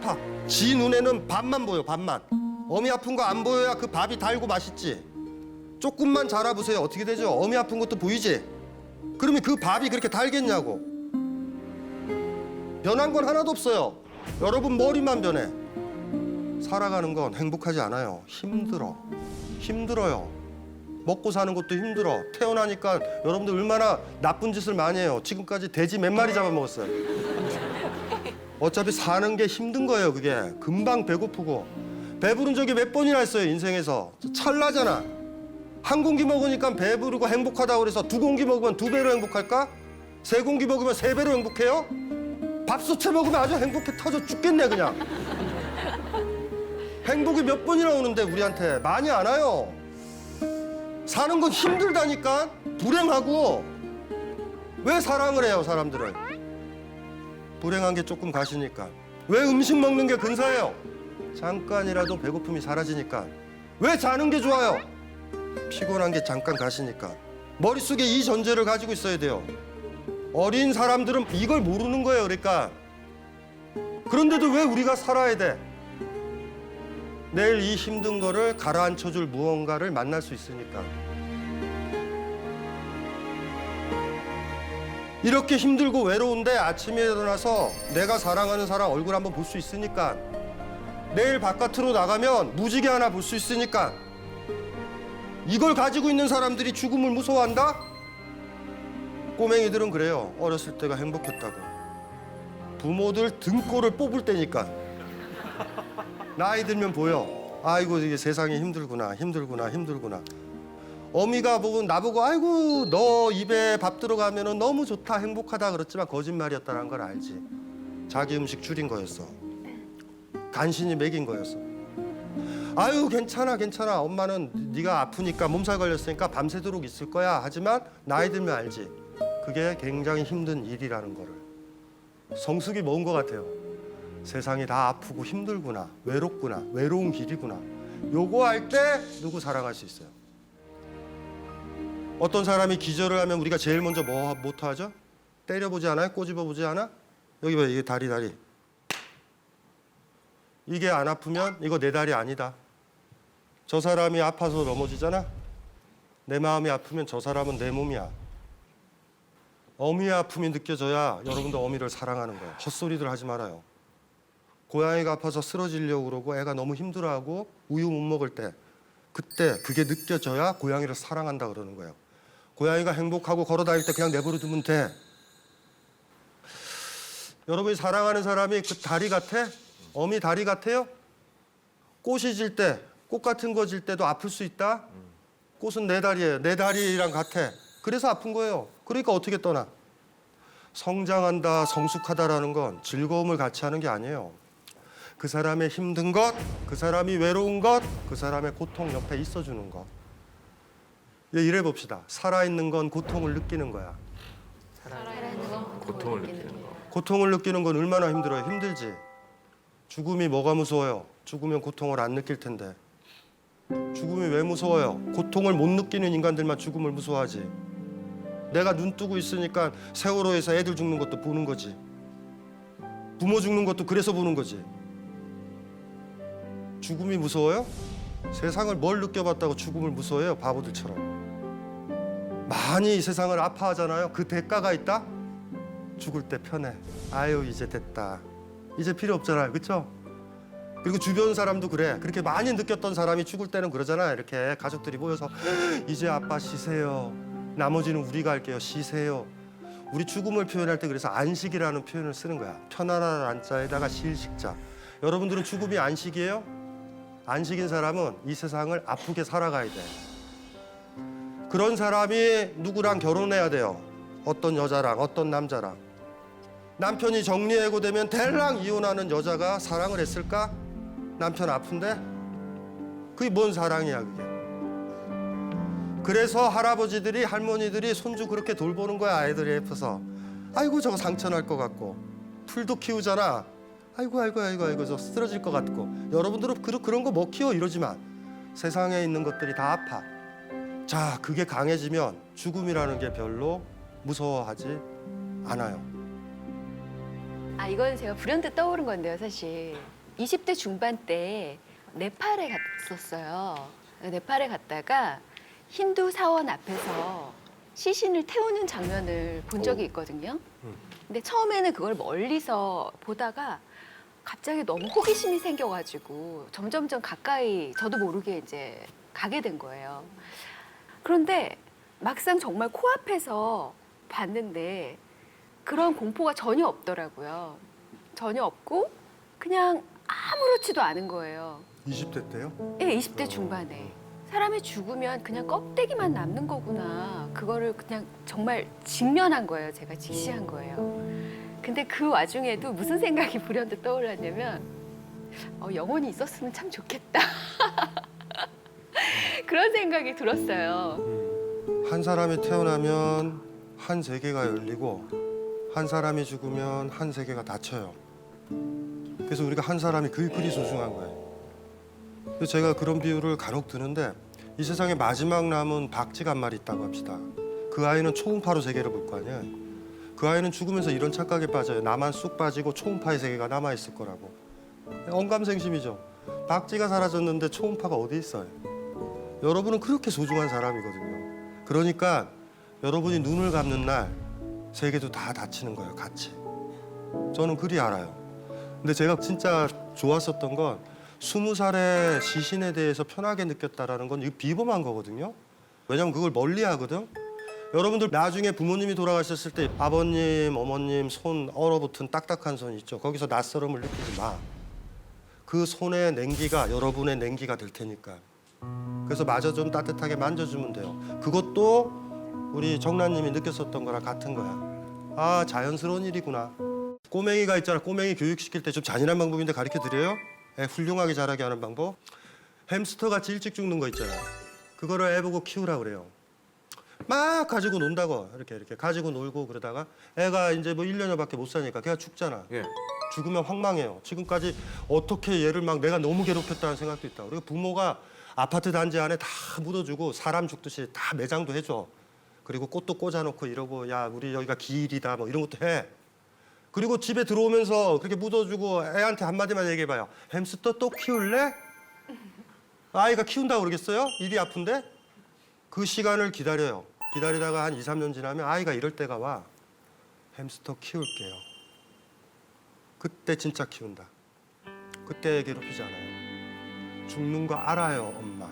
지 눈에는 밥만 보여, 밥만. 어미 아픈 거 안 보여야 그 밥이 달고 맛있지. 조금만 자라보세요. 어떻게 되죠? 어미 아픈 것도 보이지? 그러면 그 밥이 그렇게 달겠냐고. 변한 건 하나도 없어요. 여러분 머리만 변해. 살아가는 건 행복하지 않아요. 힘들어요. 먹고 사는 것도 힘들어. 태어나니까 여러분들 얼마나 나쁜 짓을 많이 해요. 지금까지 돼지 몇 마리 잡아먹었어요. 어차피 사는 게 힘든 거예요. 그게 금방 배고프고. 배부른 적이 몇 번이나 있어요. 인생에서. 찰나잖아. 한 공기 먹으니까 배부르고 행복하다고 그래서 두 공기 먹으면 두 배로 행복할까? 세 공기 먹으면 세 배로 행복해요? 밥솥에 먹으면 아주 행복해 터져 죽겠네 그냥. 행복이 몇 번이나 오는데 우리한테 많이 안 와요. 사는 건 힘들다니까. 불행하고. 왜 사랑을 해요 사람들은? 불행한 게 조금 가시니까. 왜 음식 먹는 게 근사해요? 잠깐이라도 배고픔이 사라지니까. 왜 자는 게 좋아요? 피곤한 게 잠깐 가시니까. 머릿속에 이 전제를 가지고 있어야 돼요. 어린 사람들은 이걸 모르는 거예요. 그러니까. 그런데도 왜 우리가 살아야 돼? 내일 이 힘든 거를 가라앉혀줄 무언가를 만날 수 있으니까. 이렇게 힘들고 외로운데 아침에 일어나서 내가 사랑하는 사람 얼굴 한번 볼 수 있으니까. 내일 바깥으로 나가면 무지개 하나 볼 수 있으니까. 이걸 가지고 있는 사람들이 죽음을 무서워한다? 꼬맹이들은 그래요. 어렸을 때가 행복했다고. 부모들 등골을 뽑을 때니까. 나이 들면 보여. 아이고 이게 세상이 힘들구나. 어미가 나보고 아이고 너 입에 밥 들어가면 너무 좋다 행복하다 그랬지만 거짓말이었다는 걸 알지. 자기 음식 줄인 거였어. 간신히 먹인 거였어. 아유 괜찮아 엄마는 네가 아프니까 몸살 걸렸으니까 밤새도록 있을 거야. 하지만 나이 들면 알지. 그게 굉장히 힘든 일이라는 거를. 성숙이 먹은 것 같아요. 세상이 다 아프고 힘들구나. 외롭구나. 외로운 길이구나. 요거 할 때 누구 사랑할 수 있어요. 어떤 사람이 기절을 하면 우리가 제일 먼저 뭐부터 하죠? 때려보지 않아요? 꼬집어보지 않아? 여기 봐요. 이게 다리. 이게 안 아프면 이거 내 다리 아니다. 저 사람이 아파서 넘어지잖아. 내 마음이 아프면 저 사람은 내 몸이야. 어미의 아픔이 느껴져야 여러분도 어미를 사랑하는 거예요. 헛소리들 하지 말아요. 고양이가 아파서 쓰러지려고 그러고 애가 너무 힘들어하고 우유 못 먹을 때 그때 그게 느껴져야 고양이를 사랑한다 그러는 거예요. 고양이가 행복하고 걸어 다닐 때 그냥 내버려 두면 돼. 여러분이 사랑하는 사람이 그 다리 같아? 어미 다리 같아요? 꽃이 질 때, 꽃 같은 거 질 때도 아플 수 있다? 꽃은 내 다리예요. 내 다리랑 같아. 그래서 아픈 거예요. 그러니까 어떻게 떠나? 성장한다, 성숙하다라는 건 즐거움을 같이 하는 게 아니에요. 그 사람의 힘든 것, 그 사람이 외로운 것, 그 사람의 고통 옆에 있어주는 것. 이래 봅시다. 살아있는 건 고통을 느끼는 거야. 고통을 느끼는 거. 고통을 느끼는 건 얼마나 힘들어요. 힘들지. 죽음이 뭐가 무서워요? 죽으면 고통을 안 느낄 텐데. 죽음이 왜 무서워요? 고통을 못 느끼는 인간들만 죽음을 무서워하지. 내가 눈 뜨고 있으니까 세월호에서 애들 죽는 것도 보는 거지. 부모 죽는 것도 그래서 보는 거지. 죽음이 무서워요? 세상을 뭘 느껴봤다고 죽음을 무서워해요? 바보들처럼. 많이 이 세상을 아파하잖아요. 그 대가가 있다? 죽을 때 편해. 아유 이제 됐다. 이제 필요 없잖아요. 그렇죠? 그리고 주변 사람도 그래. 그렇게 많이 느꼈던 사람이 죽을 때는 그러잖아요. 이렇게 가족들이 모여서 이제 아빠 쉬세요. 나머지는 우리가 할게요. 쉬세요. 우리 죽음을 표현할 때 그래서 안식이라는 표현을 쓰는 거야. 편안한 안자에다가 실식자. 여러분들은 죽음이 안식이에요? 안식인 사람은 이 세상을 아프게 살아가야 돼. 그런 사람이 누구랑 결혼해야 돼요. 어떤 여자랑 어떤 남자랑. 남편이 정리해고되면 대랑 이혼하는 여자가 사랑을 했을까? 남편 아픈데? 그게 뭔 사랑이야 그게. 그래서 할아버지들이 할머니들이 손주 그렇게 돌보는 거야. 아이들이 예뻐서. 아이고 저거 상처 날 것 같고. 풀도 키우잖아. 아이고 저 쓰러질 것 같고. 여러분들은 그런 거 못 키워 이러지만 세상에 있는 것들이 다 아파. 자, 그게 강해지면 죽음이라는 게 별로 무서워하지 않아요. 아, 이건 제가 불현듯 떠오른 건데요, 사실. 20대 중반 때 네팔에 갔었어요. 네팔에 갔다가 힌두 사원 앞에서 시신을 태우는 장면을 본 적이 있거든요. 근데 처음에는 그걸 멀리서 보다가 갑자기 너무 호기심이 생겨가지고 점점점 가까이 저도 모르게 이제 가게 된 거예요. 그런데 막상 정말 코앞에서 봤는데 그런 공포가 전혀 없더라고요. 전혀 없고 그냥 아무렇지도 않은 거예요. 20대 때요? 예, 20대 중반에. 사람이 죽으면 그냥 껍데기만 남는 거구나. 그거를 그냥 정말 직면한 거예요. 제가 직시한 거예요. 근데 그 와중에도 무슨 생각이 불현듯 떠올랐냐면 영혼이 있었으면 참 좋겠다. 그런 생각이 들었어요. 한 사람이 태어나면 한 세계가 열리고 한 사람이 죽으면 한 세계가 닫혀요. 그래서 우리가 한 사람이 그리 소중한 거예요. 그래서 제가 그런 비유를 간혹 드는데 이 세상에 마지막 남은 박쥐가 한 마리 있다고 합시다. 그 아이는 초음파로 세계를 볼 거 아니에요. 그 아이는 죽으면서 이런 착각에 빠져요. 나만 쑥 빠지고 초음파의 세계가 남아있을 거라고. 언감생심이죠. 박쥐가 사라졌는데 초음파가 어디 있어요. 여러분은 그렇게 소중한 사람이거든요. 그러니까 여러분이 눈을 감는 날 세계도 다 닫히는 거예요. 같이. 저는 그리 알아요. 근데 제가 진짜 좋았었던 건 20살에 시신에 대해서 편하게 느꼈다라는 건 이거 비범한 거거든요. 왜냐면 그걸 멀리 하거든. 여러분들 나중에 부모님이 돌아가셨을 때 아버님, 어머님 손 얼어붙은 딱딱한 손 있죠. 거기서 낯설음을 느끼지 마. 그 손의 냉기가 여러분의 냉기가 될 테니까. 그래서 마저 좀 따뜻하게 만져주면 돼요. 그것도 우리 정란님이 느꼈었던 거랑 같은 거야. 아, 자연스러운 일이구나. 꼬맹이가 있잖아. 꼬맹이 교육시킬 때 좀 잔인한 방법인데 가르쳐드려요? 애 훌륭하게 자라게 하는 방법. 햄스터같이 일찍 죽는 거 있잖아. 그거를 애 보고 키우라 그래요. 막 가지고 논다고 이렇게 가지고 놀고 그러다가 애가 이제 뭐 1년여밖에 못 사니까 걔가 죽잖아. 예. 죽으면 황망해요. 지금까지 어떻게 얘를 막 내가 너무 괴롭혔다는 생각도 있다. 그리고 부모가 아파트 단지 안에 다 묻어주고 사람 죽듯이 다 매장도 해줘. 그리고 꽃도 꽂아놓고 이러고 야 우리 여기가 기일이다 뭐 이런 것도 해. 그리고 집에 들어오면서 그렇게 묻어주고 애한테 한마디만 얘기해봐요. 햄스터 또 키울래? 아이가 키운다고 그러겠어요? 입이 아픈데? 그 시간을 기다려요. 기다리다가 한 2, 3년 지나면 아이가 이럴 때가 와. 햄스터 키울게요. 그때 진짜 키운다. 그때 괴롭히지 않아요. 죽는 거 알아요, 엄마.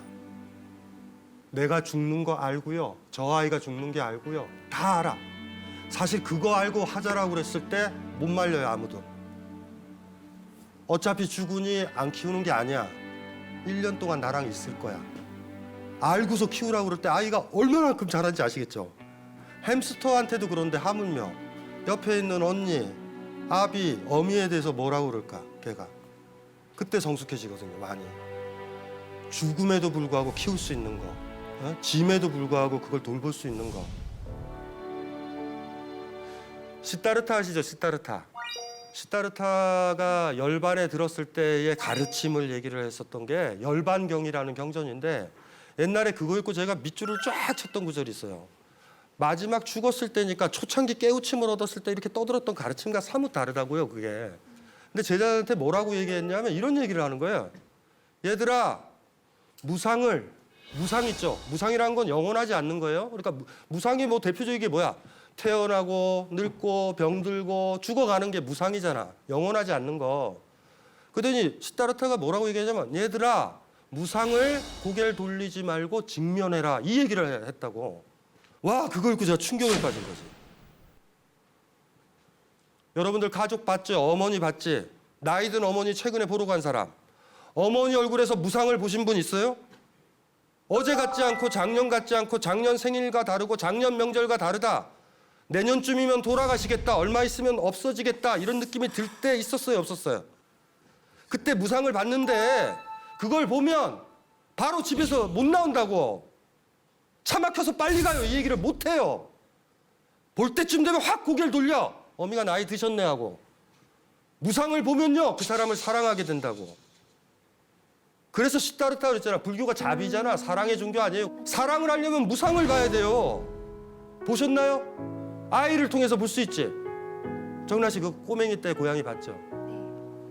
내가 죽는 거 알고요. 저 아이가 죽는 게 알고요. 다 알아. 사실 그거 알고 하자라고 그랬을 때 못 말려요, 아무도. 어차피 주군이 안 키우는 게 아니야. 1년 동안 나랑 있을 거야. 알고서 키우라고 그럴 때 아이가 얼마나큼 잘하는지 아시겠죠? 햄스터한테도 그런데 하물며 옆에 있는 언니, 아비, 어미에 대해서 뭐라고 그럴까, 걔가. 그때 성숙해지거든요, 많이. 죽음에도 불구하고 키울 수 있는 거, 짐에도 불구하고 그걸 돌볼 수 있는 거. 시다르타 아시죠, 시다르타? 시다르타가 열반에 들었을 때의 가르침을 얘기를 했었던 게 열반경이라는 경전인데 옛날에 그거 읽고 제가 밑줄을 쫙 쳤던 구절이 있어요. 마지막 죽었을 때니까 초창기 깨우침을 얻었을 때 이렇게 떠들었던 가르침과 사뭇 다르다고요, 그게. 근데 제자한테 뭐라고 얘기했냐면 이런 얘기를 하는 거예요. 얘들아, 무상 있죠. 무상이라는 건 영원하지 않는 거예요. 그러니까 무상이 뭐 대표적인 게 뭐야? 태어나고 늙고 병들고 죽어가는 게 무상이잖아. 영원하지 않는 거. 그러더니 시다르타가 뭐라고 얘기하냐면 얘들아, 무상을 고개를 돌리지 말고 직면해라. 이 얘기를 했다고. 와, 그걸 읽고 제가 충격에 빠진 거지. 여러분들 가족 봤죠? 어머니 봤지? 나이 든 어머니 최근에 보러 간 사람. 어머니 얼굴에서 무상을 보신 분 있어요? 어제 같지 않고 작년 같지 않고 작년 생일과 다르고 작년 명절과 다르다. 내년쯤이면 돌아가시겠다. 얼마 있으면 없어지겠다. 이런 느낌이 들 때 있었어요, 없었어요? 그때 무상을 봤는데 그걸 보면 바로 집에서 못 나온다고. 차 막혀서 빨리 가요. 이 얘기를 못 해요. 볼 때쯤 되면 확 고개를 돌려. 어미가 나이 드셨네 하고. 무상을 보면요, 그 사람을 사랑하게 된다고. 그래서 시다르타 그랬잖아. 불교가 자비잖아. 사랑의 종교 아니에요. 사랑을 하려면 무상을 봐야 돼요. 보셨나요? 아이를 통해서 볼 수 있지. 정나 씨 그 꼬맹이 때 고양이 봤죠?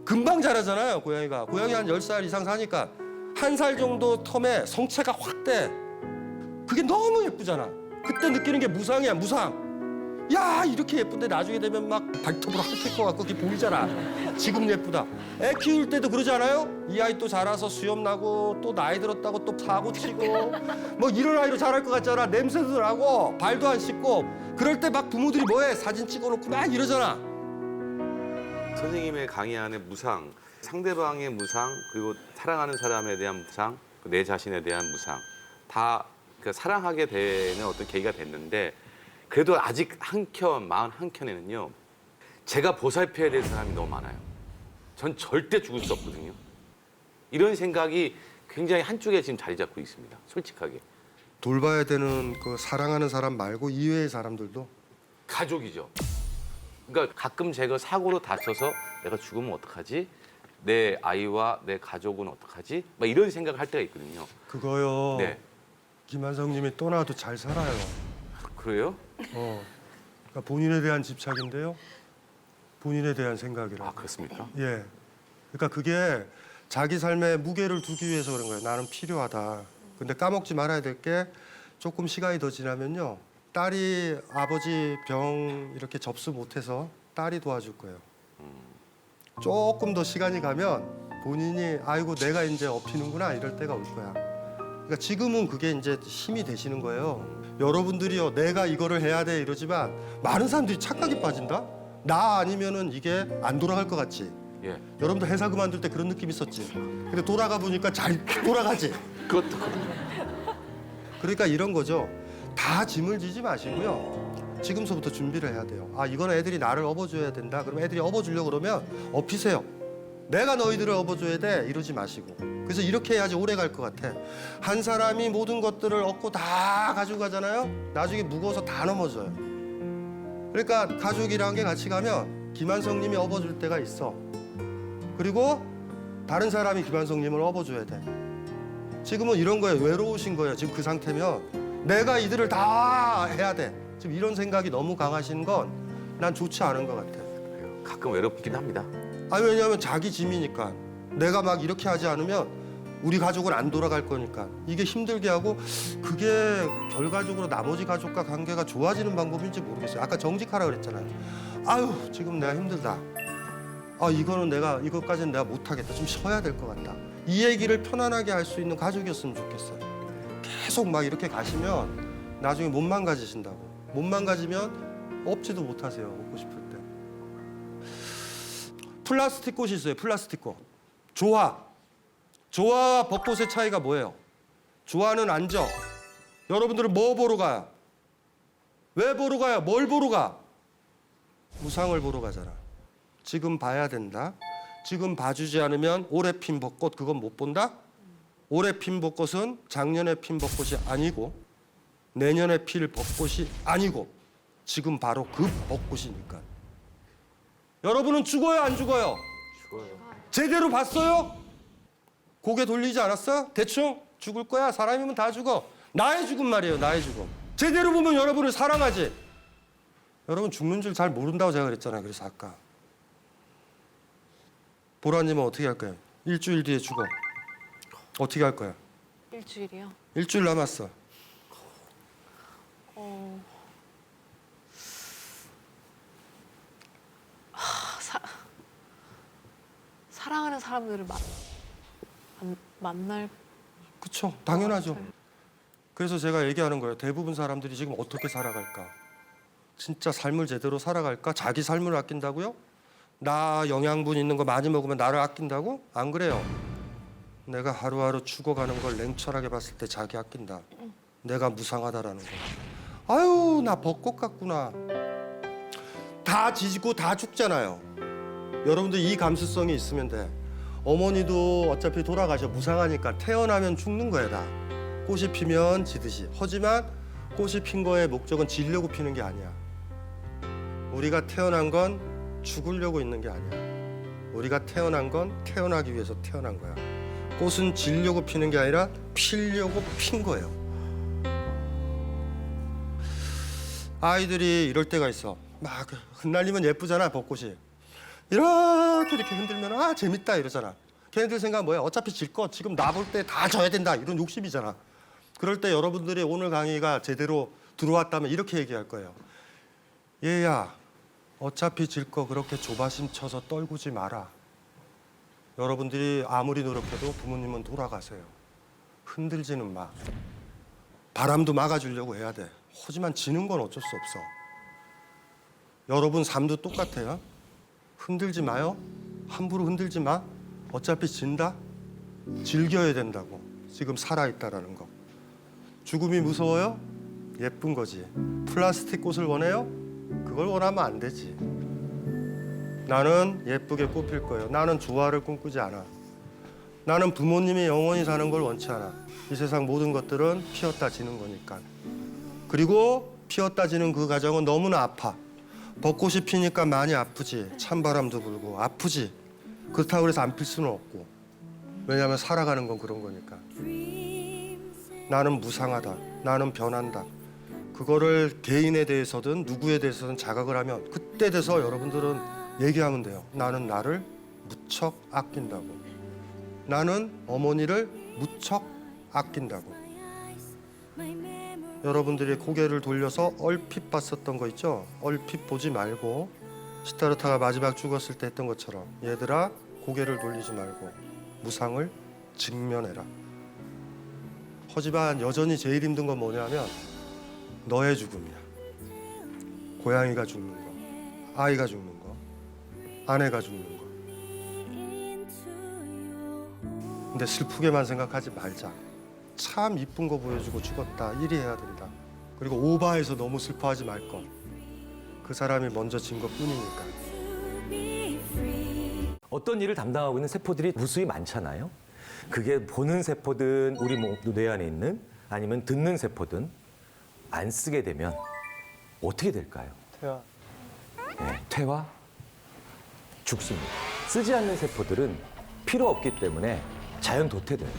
금방 자라잖아요, 고양이가. 고양이 한 10살 이상 사니까 1살 정도 텀에 성체가 확 돼. 그게 너무 예쁘잖아. 그때 느끼는 게 무상이야, 무상. 야, 이렇게 예쁜데 나중에 되면 막 발톱으로 핥힐 것 같고 그게 보이잖아. 지금 예쁘다. 애 키울 때도 그러지 않아요? 이 아이 또 자라서 수염 나고 또 나이 들었다고 또 사고 치고 뭐 이런 아이로 자랄 것 같잖아. 냄새도 나고 발도 안 씻고. 그럴 때 막 부모들이 뭐해? 사진 찍어놓고 막 이러잖아. 선생님의 강의 안에 무상, 상대방의 무상, 그리고 사랑하는 사람에 대한 무상, 내 자신에 대한 무상 다 사랑하게 되는 어떤 계기가 됐는데 그래도 아직 마음 한켠에는요. 제가 보살펴야 될 사람이 너무 많아요. 전 절대 죽을 수 없거든요. 이런 생각이 굉장히 한쪽에 지금 자리 잡고 있습니다. 솔직하게. 돌봐야 되는 그 사랑하는 사람 말고 이외의 사람들도 가족이죠. 그러니까 가끔 제가 사고로 다쳐서 내가 죽으면 어떡하지? 내 아이와 내 가족은 어떡하지? 막 이런 생각을 할 때가 있거든요. 그거요. 네. 김한성님이 떠나도 잘 살아요. 그래요? 그러니까 본인에 대한 집착인데요. 본인에 대한 생각이라. 아, 그렇습니까? 예. 그러니까 그게 자기 삶에 무게를 두기 위해서 그런 거예요. 나는 필요하다. 근데 까먹지 말아야 될 게 조금 시간이 더 지나면요. 딸이 아버지 병 이렇게 접수 못해서 딸이 도와줄 거예요. 조금 더 시간이 가면 본인이 아이고 내가 이제 업히는구나 이럴 때가 올 거야. 그러니까 지금은 그게 이제 힘이 되시는 거예요. 여러분들이요, 내가 이거를 해야 돼 이러지만 많은 사람들이 착각에 빠진다. 나 아니면은 이게 안 돌아갈 것 같지. 예. 여러분들 회사 그만둘 때 그런 느낌 있었지. 근데 돌아가 보니까 잘 돌아가지. 그것도 그러니까 이런 거죠. 다 짐을 지지 마시고요. 지금서부터 준비를 해야 돼요. 아, 이거는 애들이 나를 업어줘야 된다. 그럼 애들이 업어주려고 그러면 업히세요. 내가 너희들을 업어줘야 돼. 이러지 마시고. 그래서 이렇게 해야지 오래 갈 것 같아. 한 사람이 모든 것들을 얻고 다 가지고 가잖아요. 나중에 무거워서 다 넘어져요. 그러니까 가족이라는 게 같이 가면 김한성님이 업어줄 때가 있어. 그리고 다른 사람이 김한성님을 업어줘야 돼. 지금은 이런 거예요. 외로우신 거예요. 지금 그 상태면 내가 이들을 다 해야 돼. 지금 이런 생각이 너무 강하신 건 난 좋지 않은 것 같아. 가끔 외롭긴 합니다. 아니, 왜냐하면 자기 짐이니까. 내가 막 이렇게 하지 않으면 우리 가족은 안 돌아갈 거니까. 이게 힘들게 하고 그게 결과적으로 나머지 가족과 관계가 좋아지는 방법인지 모르겠어요. 아까 정직하라 그랬잖아요. 아유, 지금 내가 힘들다. 아, 이것까지는 내가 못하겠다. 좀 쉬어야 될 것 같다. 이 얘기를 편안하게 할 수 있는 가족이었으면 좋겠어요. 계속 막 이렇게 가시면 나중에 못 망가지신다고. 못 망가지면 업지도 못하세요. 먹고 싶을 때. 플라스틱 꽃이 있어요. 플라스틱 꽃. 조화. 조화와 벚꽃의 차이가 뭐예요? 조화는 앉아. 여러분들은 뭐 보러 가요? 왜 보러 가요? 뭘 보러 가? 무상을 보러 가잖아. 지금 봐야 된다. 지금 봐주지 않으면 올해 핀 벚꽃 그건 못 본다? 올해 핀 벚꽃은 작년에 핀 벚꽃이 아니고 내년에 필 벚꽃이 아니고 지금 바로 그 벚꽃이니까. 여러분은 죽어요, 안 죽어요? 죽어요. 제대로 봤어요? 고개 돌리지 않았어? 대충 죽을 거야. 사람이면 다 죽어. 나의 죽음 말이에요. 나의 죽음. 제대로 보면 여러분을 사랑하지. 여러분 죽는 줄 잘 모른다고 제가 그랬잖아요. 그래서 아까. 보라님은 어떻게 할 거예요? 일주일 뒤에 죽어. 어떻게 할 거야? 일주일이요. 일주일 남았어. 사랑하는 사람들을 만날 그쵸. 당연하죠. 그래서 제가 얘기하는 거예요. 대부분 사람들이 지금 어떻게 살아갈까? 진짜 삶을 제대로 살아갈까? 자기 삶을 아낀다고요? 나 영양분 있는 거 많이 먹으면 나를 아낀다고? 안 그래요. 내가 하루하루 죽어가는 걸 냉철하게 봤을 때 자기 아낀다. 내가 무상하다라는 거. 아유, 나 벚꽃 같구나. 다 지지고 다 죽잖아요. 여러분들 이 감수성이 있으면 돼. 어머니도 어차피 돌아가셔. 무상하니까 태어나면 죽는 거야 다. 꽃이 피면 지듯이. 하지만 꽃이 핀 거의 목적은 지려고 피는 게 아니야. 우리가 태어난 건 죽으려고 있는 게 아니야. 우리가 태어난 건 태어나기 위해서 태어난 거야. 꽃은 지려고 피는 게 아니라 피려고 핀 거예요. 아이들이 이럴 때가 있어. 막 흩날리면 예쁘잖아, 벚꽃이. 이렇게 흔들면 아 재밌다 이러잖아. 걔네들 생각은 뭐야? 어차피 질 거 지금 나 볼 때 다 져야 된다 이런 욕심이잖아. 그럴 때 여러분들이 오늘 강의가 제대로 들어왔다면 이렇게 얘기할 거예요. 얘야, 어차피 질 거 그렇게 조바심 쳐서 떨구지 마라. 여러분들이 아무리 노력해도 부모님은 돌아가세요. 흔들지는 마. 바람도 막아주려고 해야 돼. 하지만 지는 건 어쩔 수 없어. 여러분 삶도 똑같아요. 흔들지 마요. 함부로 흔들지 마. 어차피 진다. 즐겨야 된다고. 지금 살아있다라는 거. 죽음이 무서워요? 예쁜 거지. 플라스틱 꽃을 원해요? 그걸 원하면 안 되지. 나는 예쁘게 꽃필 거예요. 나는 조화를 꿈꾸지 않아. 나는 부모님이 영원히 사는 걸 원치 않아. 이 세상 모든 것들은 피었다 지는 거니까. 그리고 피었다 지는 그 과정은 너무나 아파. 벚꽃이 피니까 많이 아프지. 찬바람도 불고 아프지. 그렇다고 해서 안 필 수는 없고. 왜냐하면 살아가는 건 그런 거니까. 나는 무상하다. 나는 변한다. 그거를 개인에 대해서든 누구에 대해서든 자각을 하면 그때 돼서 여러분들은 얘기하면 돼요. 나는 나를 무척 아낀다고. 나는 어머니를 무척 아낀다고. 여러분들이 고개를 돌려서 얼핏 봤었던 거 있죠? 얼핏 보지 말고 시타르타가 마지막 죽었을 때 했던 것처럼 얘들아 고개를 돌리지 말고 무상을 직면해라. 하지만 여전히 제일 힘든 건 뭐냐면 너의 죽음이야. 고양이가 죽는 거, 아이가 죽는 거, 아내가 죽는 거. 근데 슬프게만 생각하지 말자. 참 이쁜 거 보여주고 죽었다. 이리 해야 된다. 그리고 오바해서 너무 슬퍼하지 말 것. 그 사람이 먼저 진 것뿐이니까. 어떤 일을 담당하고 있는 세포들이 무수히 많잖아요. 그게 보는 세포든 우리 뇌 안에 있는 아니면 듣는 세포든 안 쓰게 되면 어떻게 될까요? 태아. 네, 퇴화, 죽습니다. 쓰지 않는 세포들은 필요 없기 때문에 자연 도태돼요.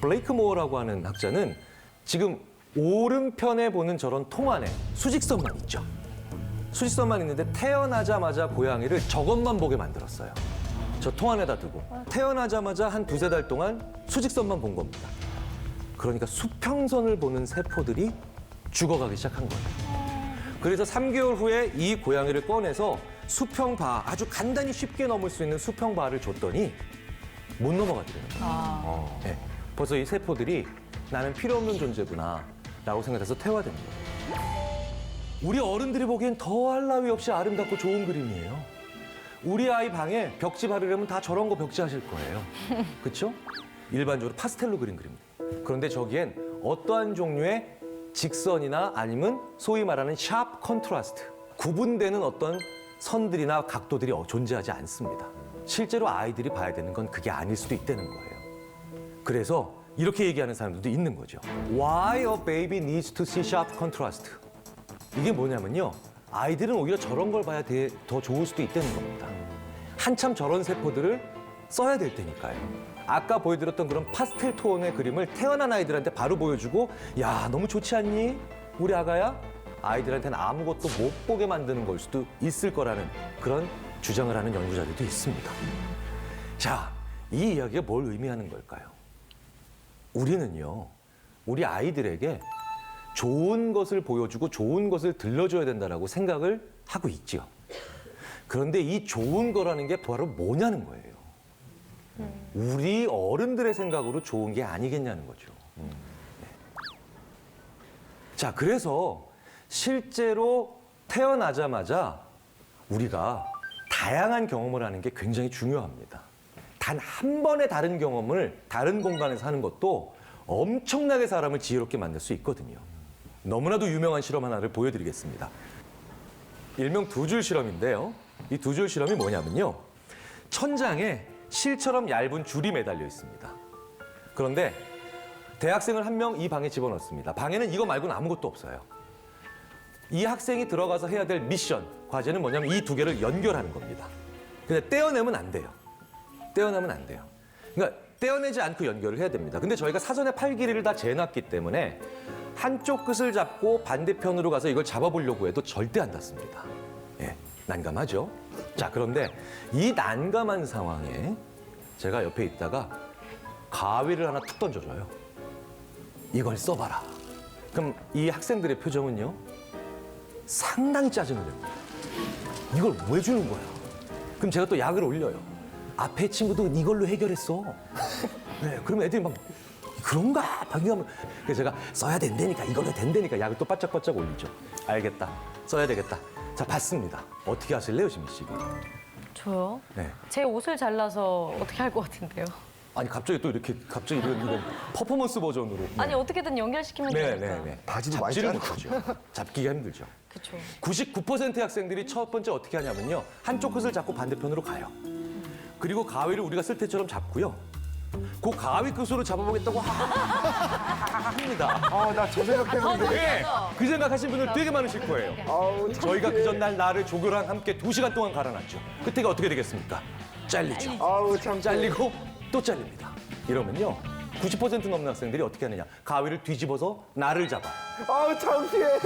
블레이크 모어라고 하는 학자는 지금 오른편에 보는 저런 통 안에 수직선만 있죠. 수직선만 있는데 태어나자마자 고양이를 저것만 보게 만들었어요. 저 통 안에다 두고 태어나자마자 한 두세 달 동안 수직선만 본 겁니다. 그러니까 수평선을 보는 세포들이 죽어가기 시작한 거예요. 그래서 3개월 후에 이 고양이를 꺼내서 수평바, 아주 간단히 쉽게 넘을 수 있는 수평바를 줬더니 못 넘어가더래요. 네. 벌써 이 세포들이 나는 필요 없는 존재구나 라고 생각해서 퇴화된 거예요. 우리 어른들이 보기엔 더할 나위 없이 아름답고 좋은 그림이에요. 우리 아이 방에 벽지 바르려면 다 저런 거 벽지 하실 거예요. 그렇죠? 일반적으로 파스텔로 그린 그림입니다. 그런데 저기엔 어떠한 종류의 직선이나 아니면 소위 말하는 샵 컨트라스트, 구분되는 어떤 선들이나 각도들이 존재하지 않습니다. 실제로 아이들이 봐야 되는 건 그게 아닐 수도 있다는 거예요. 그래서 이렇게 얘기하는 사람들도 있는 거죠. Why a baby needs to see sharp contrast? 이게 뭐냐면요. 아이들은 오히려 저런 걸 봐야 더 좋을 수도 있다는 겁니다. 한참 저런 세포들을 써야 될 테니까요. 아까 보여드렸던 그런 파스텔 톤의 그림을 태어난 아이들한테 바로 보여주고 야, 너무 좋지 않니? 우리 아가야? 아이들한테는 아무것도 못 보게 만드는 걸 수도 있을 거라는 그런 주장을 하는 연구자들도 있습니다. 자, 이 이야기가 뭘 의미하는 걸까요? 우리는요, 우리 아이들에게 좋은 것을 보여주고 좋은 것을 들려줘야 된다라고 생각을 하고 있지요. 그런데 이 좋은 거라는 게 바로 뭐냐는 거예요. 우리 어른들의 생각으로 좋은 게 아니겠냐는 거죠. 네. 자, 그래서 실제로 태어나자마자 우리가 다양한 경험을 하는 게 굉장히 중요합니다. 단 한 번의 다른 경험을 다른 공간에서 하는 것도 엄청나게 사람을 지혜롭게 만들 수 있거든요. 너무나도 유명한 실험 하나를 보여드리겠습니다. 일명 두 줄 실험인데요. 이 두 줄 실험이 뭐냐면요. 천장에 실처럼 얇은 줄이 매달려 있습니다. 그런데 대학생을 한 명 이 방에 집어넣습니다. 방에는 이거 말고는 아무것도 없어요. 이 학생이 들어가서 해야 될 미션, 과제는 뭐냐면 이 두 개를 연결하는 겁니다. 근데 떼어내면 안 돼요. 떼어내면 안 돼요. 그러니까 떼어내지 않고 연결을 해야 됩니다. 근데 저희가 사전에 팔 길이를 다 재놨기 때문에 한쪽 끝을 잡고 반대편으로 가서 이걸 잡아보려고 해도 절대 안 닿습니다. 예, 난감하죠? 자, 그런데 이 난감한 상황에 제가 옆에 있다가 가위를 하나 툭 던져줘요. 이걸 써봐라. 그럼 이 학생들의 표정은요? 상당히 짜증을 냅니다. 이걸 왜 주는 거야? 그럼 제가 또 약을 올려요. 앞에 친구도 이걸로 해결했어. 네, 그러면 애들이 막 그런가? 방금 그래서 제가 써야 된다니까 이걸로 된다니까 약을 또 바짝바짝 올리죠. 알겠다. 써야 되겠다. 자, 받습니다. 어떻게 하실래요, 지민 씨? 저요? 네. 제 옷을 잘라서 어떻게 할 것 같은데요? 아니 갑자기 또 이렇게 이런 퍼포먼스 버전으로. 네. 아니 어떻게든 연결시키면 네, 되니까. 네, 네. 바지도 많이 잡지를 짧아. 못하죠. 잡기가 힘들죠. 그렇죠. 99%의 학생들이 첫 번째 어떻게 하냐면요. 한쪽 끝을 잡고 반대편으로 가요. 그리고 가위를 우리가 쓸 때처럼 잡고요. 그 가위 끝으로 잡아보겠다고 합니다. 아, 나 저 생각했는데. 네, 그 생각하신 분들 되게 많으실 거예요. 아우, 저희가 그 전날 나를 조교랑 함께 2시간 동안 갈아놨죠. 그때가 어떻게 되겠습니까? 잘리죠. 아우, 참. 잘리고 또 잘립니다. 이러면요. 90% 넘는 학생들이 어떻게 하느냐. 가위를 뒤집어서 나를 잡아요. 아우, 창피해.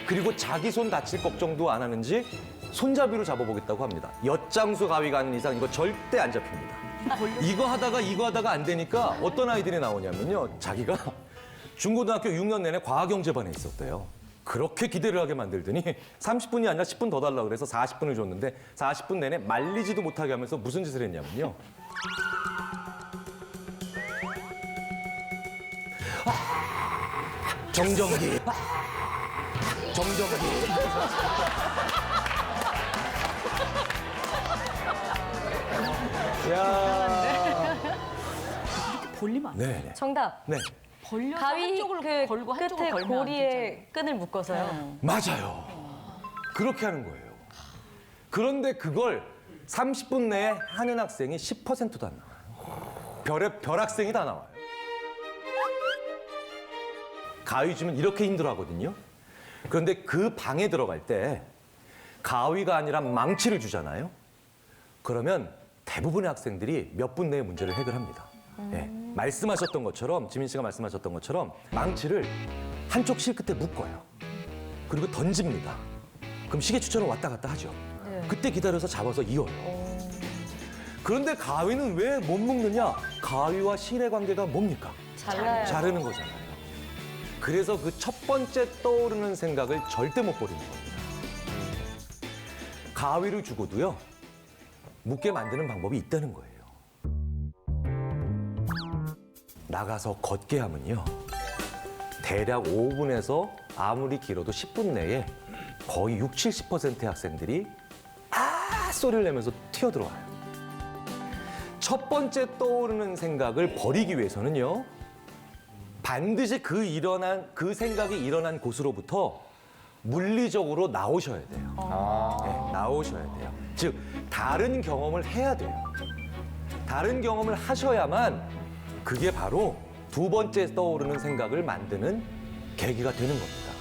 그리고 자기 손 다칠 걱정도 안 하는지 손잡이로 잡아보겠다고 합니다. 엿장수 가위가 아닌 이상 이거 절대 안 잡힙니다. 이거 하다가 안 되니까 어떤 아이들이 나오냐면요. 자기가 중고등학교 6년 내내 과학영재반에 있었대요. 그렇게 기대를 하게 만들더니 30분이 아니라 10분 더 달라고 그래서 40분을 줬는데 40분 내내 말리지도 못하게 하면서 무슨 짓을 했냐면요. 정전기. 정전기. 야. 벌리면 안 돼. 네. 정답. 네. 벌려서 가위 한쪽을 그 걸고 한쪽을 끝에 걸면 안 고리에 끈을 묶어서요. 맞아요. 그렇게 하는 거예요. 그런데 그걸 30분 내에 하는 학생이 10%도 안 나와요. 별 학생이 다 나와요. 가위 주면 이렇게 힘들어 하거든요. 그런데 그 방에 들어갈 때 가위가 아니라 망치를 주잖아요. 그러면 대부분의 학생들이 몇 분 내에 문제를 해결합니다. 네, 말씀하셨던 것처럼, 지민 씨가 말씀하셨던 것처럼 망치를 한쪽 실 끝에 묶어요. 그리고 던집니다. 그럼 시계추처럼 왔다 갔다 하죠. 네. 그때 기다려서 잡아서 이어요. 그런데 가위는 왜 못 묶느냐? 가위와 실의 관계가 뭡니까? 잘라요. 자르는 거잖아요. 그래서 그 첫 번째 떠오르는 생각을 절대 못 버리는 겁니다. 가위를 주고도요, 묶게 만드는 방법이 있다는 거예요. 나가서 걷게 하면요, 대략 5분에서 아무리 길어도 10분 내에 거의 60~70%의 학생들이 소리를 내면서 튀어들어와요. 첫 번째 떠오르는 생각을 버리기 위해서는요. 반드시 그 생각이 일어난 곳으로부터 물리적으로 나오셔야 돼요. 네, 나오셔야 돼요. 즉, 다른 경험을 해야 돼요. 다른 경험을 하셔야만 그게 바로 두 번째 떠오르는 생각을 만드는 계기가 되는 겁니다.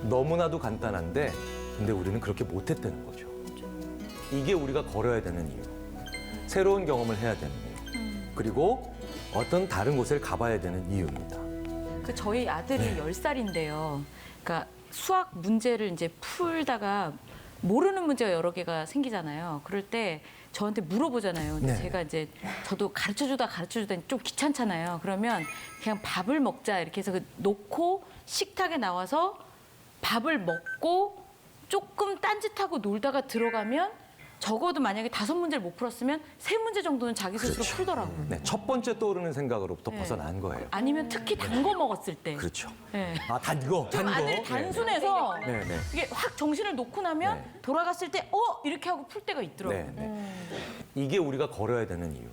너무나도 간단한데, 근데 우리는 그렇게 못했다는 거죠. 이게 우리가 걸어야 되는 이유. 새로운 경험을 해야 되는 이유. 그리고 어떤 다른 곳을 가봐야 되는 이유입니다. 그 저희 아들이 10살인데요. 그러니까 수학 문제를 이제 풀다가 모르는 문제가 여러 개가 생기잖아요. 그럴 때 저한테 물어보잖아요. 근데 네. 제가 이제 저도 가르쳐주다 좀 귀찮잖아요. 그러면 그냥 밥을 먹자 이렇게 해서 놓고 식탁에 나와서 밥을 먹고 조금 딴짓하고 놀다가 들어가면 적어도 만약에 5문제를 못 풀었으면 3문제 정도는 자기 스스로 풀더라고요. 네, 첫 번째 떠오르는 생각으로부터 벗어난 거예요. 아니면 특히 단 거 먹었을 때. 그렇죠. 네. 아, 단 거. 좀 아들이 단순해서 네, 네. 이게 확 정신을 놓고 나면 네. 돌아갔을 때 이렇게 하고 풀 때가 있더라고요. 네, 네. 이게 우리가 걸어야 되는 이유.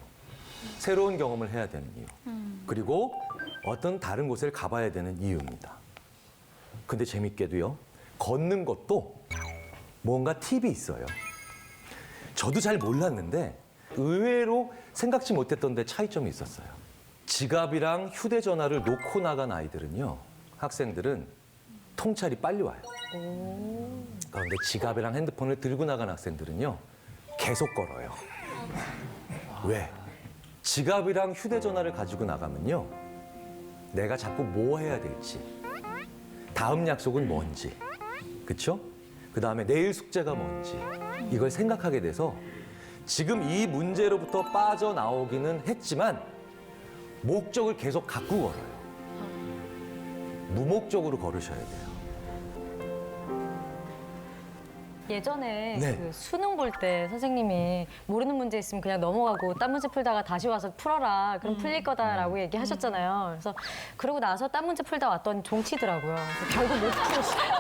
새로운 경험을 해야 되는 이유. 그리고 어떤 다른 곳을 가봐야 되는 이유입니다. 근데 재밌게도요. 걷는 것도 뭔가 팁이 있어요. 저도 잘 몰랐는데 의외로 생각지 못했던 데 차이점이 있었어요. 지갑이랑 휴대전화를 놓고 나간 아이들은요. 학생들은 통찰이 빨리 와요. 그런데 지갑이랑 핸드폰을 들고 나간 학생들은요. 계속 걸어요. 왜? 지갑이랑 휴대전화를 가지고 나가면요. 내가 자꾸 뭐 해야 될지, 다음 약속은 뭔지, 그렇죠? 그다음에 내일 숙제가 뭔지 이걸 생각하게 돼서 지금 이 문제로부터 빠져나오기는 했지만 목적을 계속 갖고 걸어요. 무목적으로 걸으셔야 돼요. 예전에 네. 그 수능 볼 때 선생님이 모르는 문제 있으면 그냥 넘어가고 딴 문제 풀다가 다시 와서 풀어라. 그럼 풀릴 거다라고 얘기하셨잖아요. 그래서 그러고 나서 딴 문제 풀다 왔더니 종치더라고요. 그래서 결국 못 풀었어요.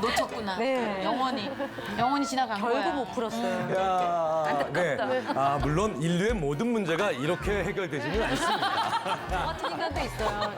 놓쳤구나. 네. 영원히 지나간 거야. 결국 못 풀었어요. 야, 네. 아, 물론 인류의 모든 문제가 이렇게 해결되지는 않습니다. 저 같은 인간도 있어요.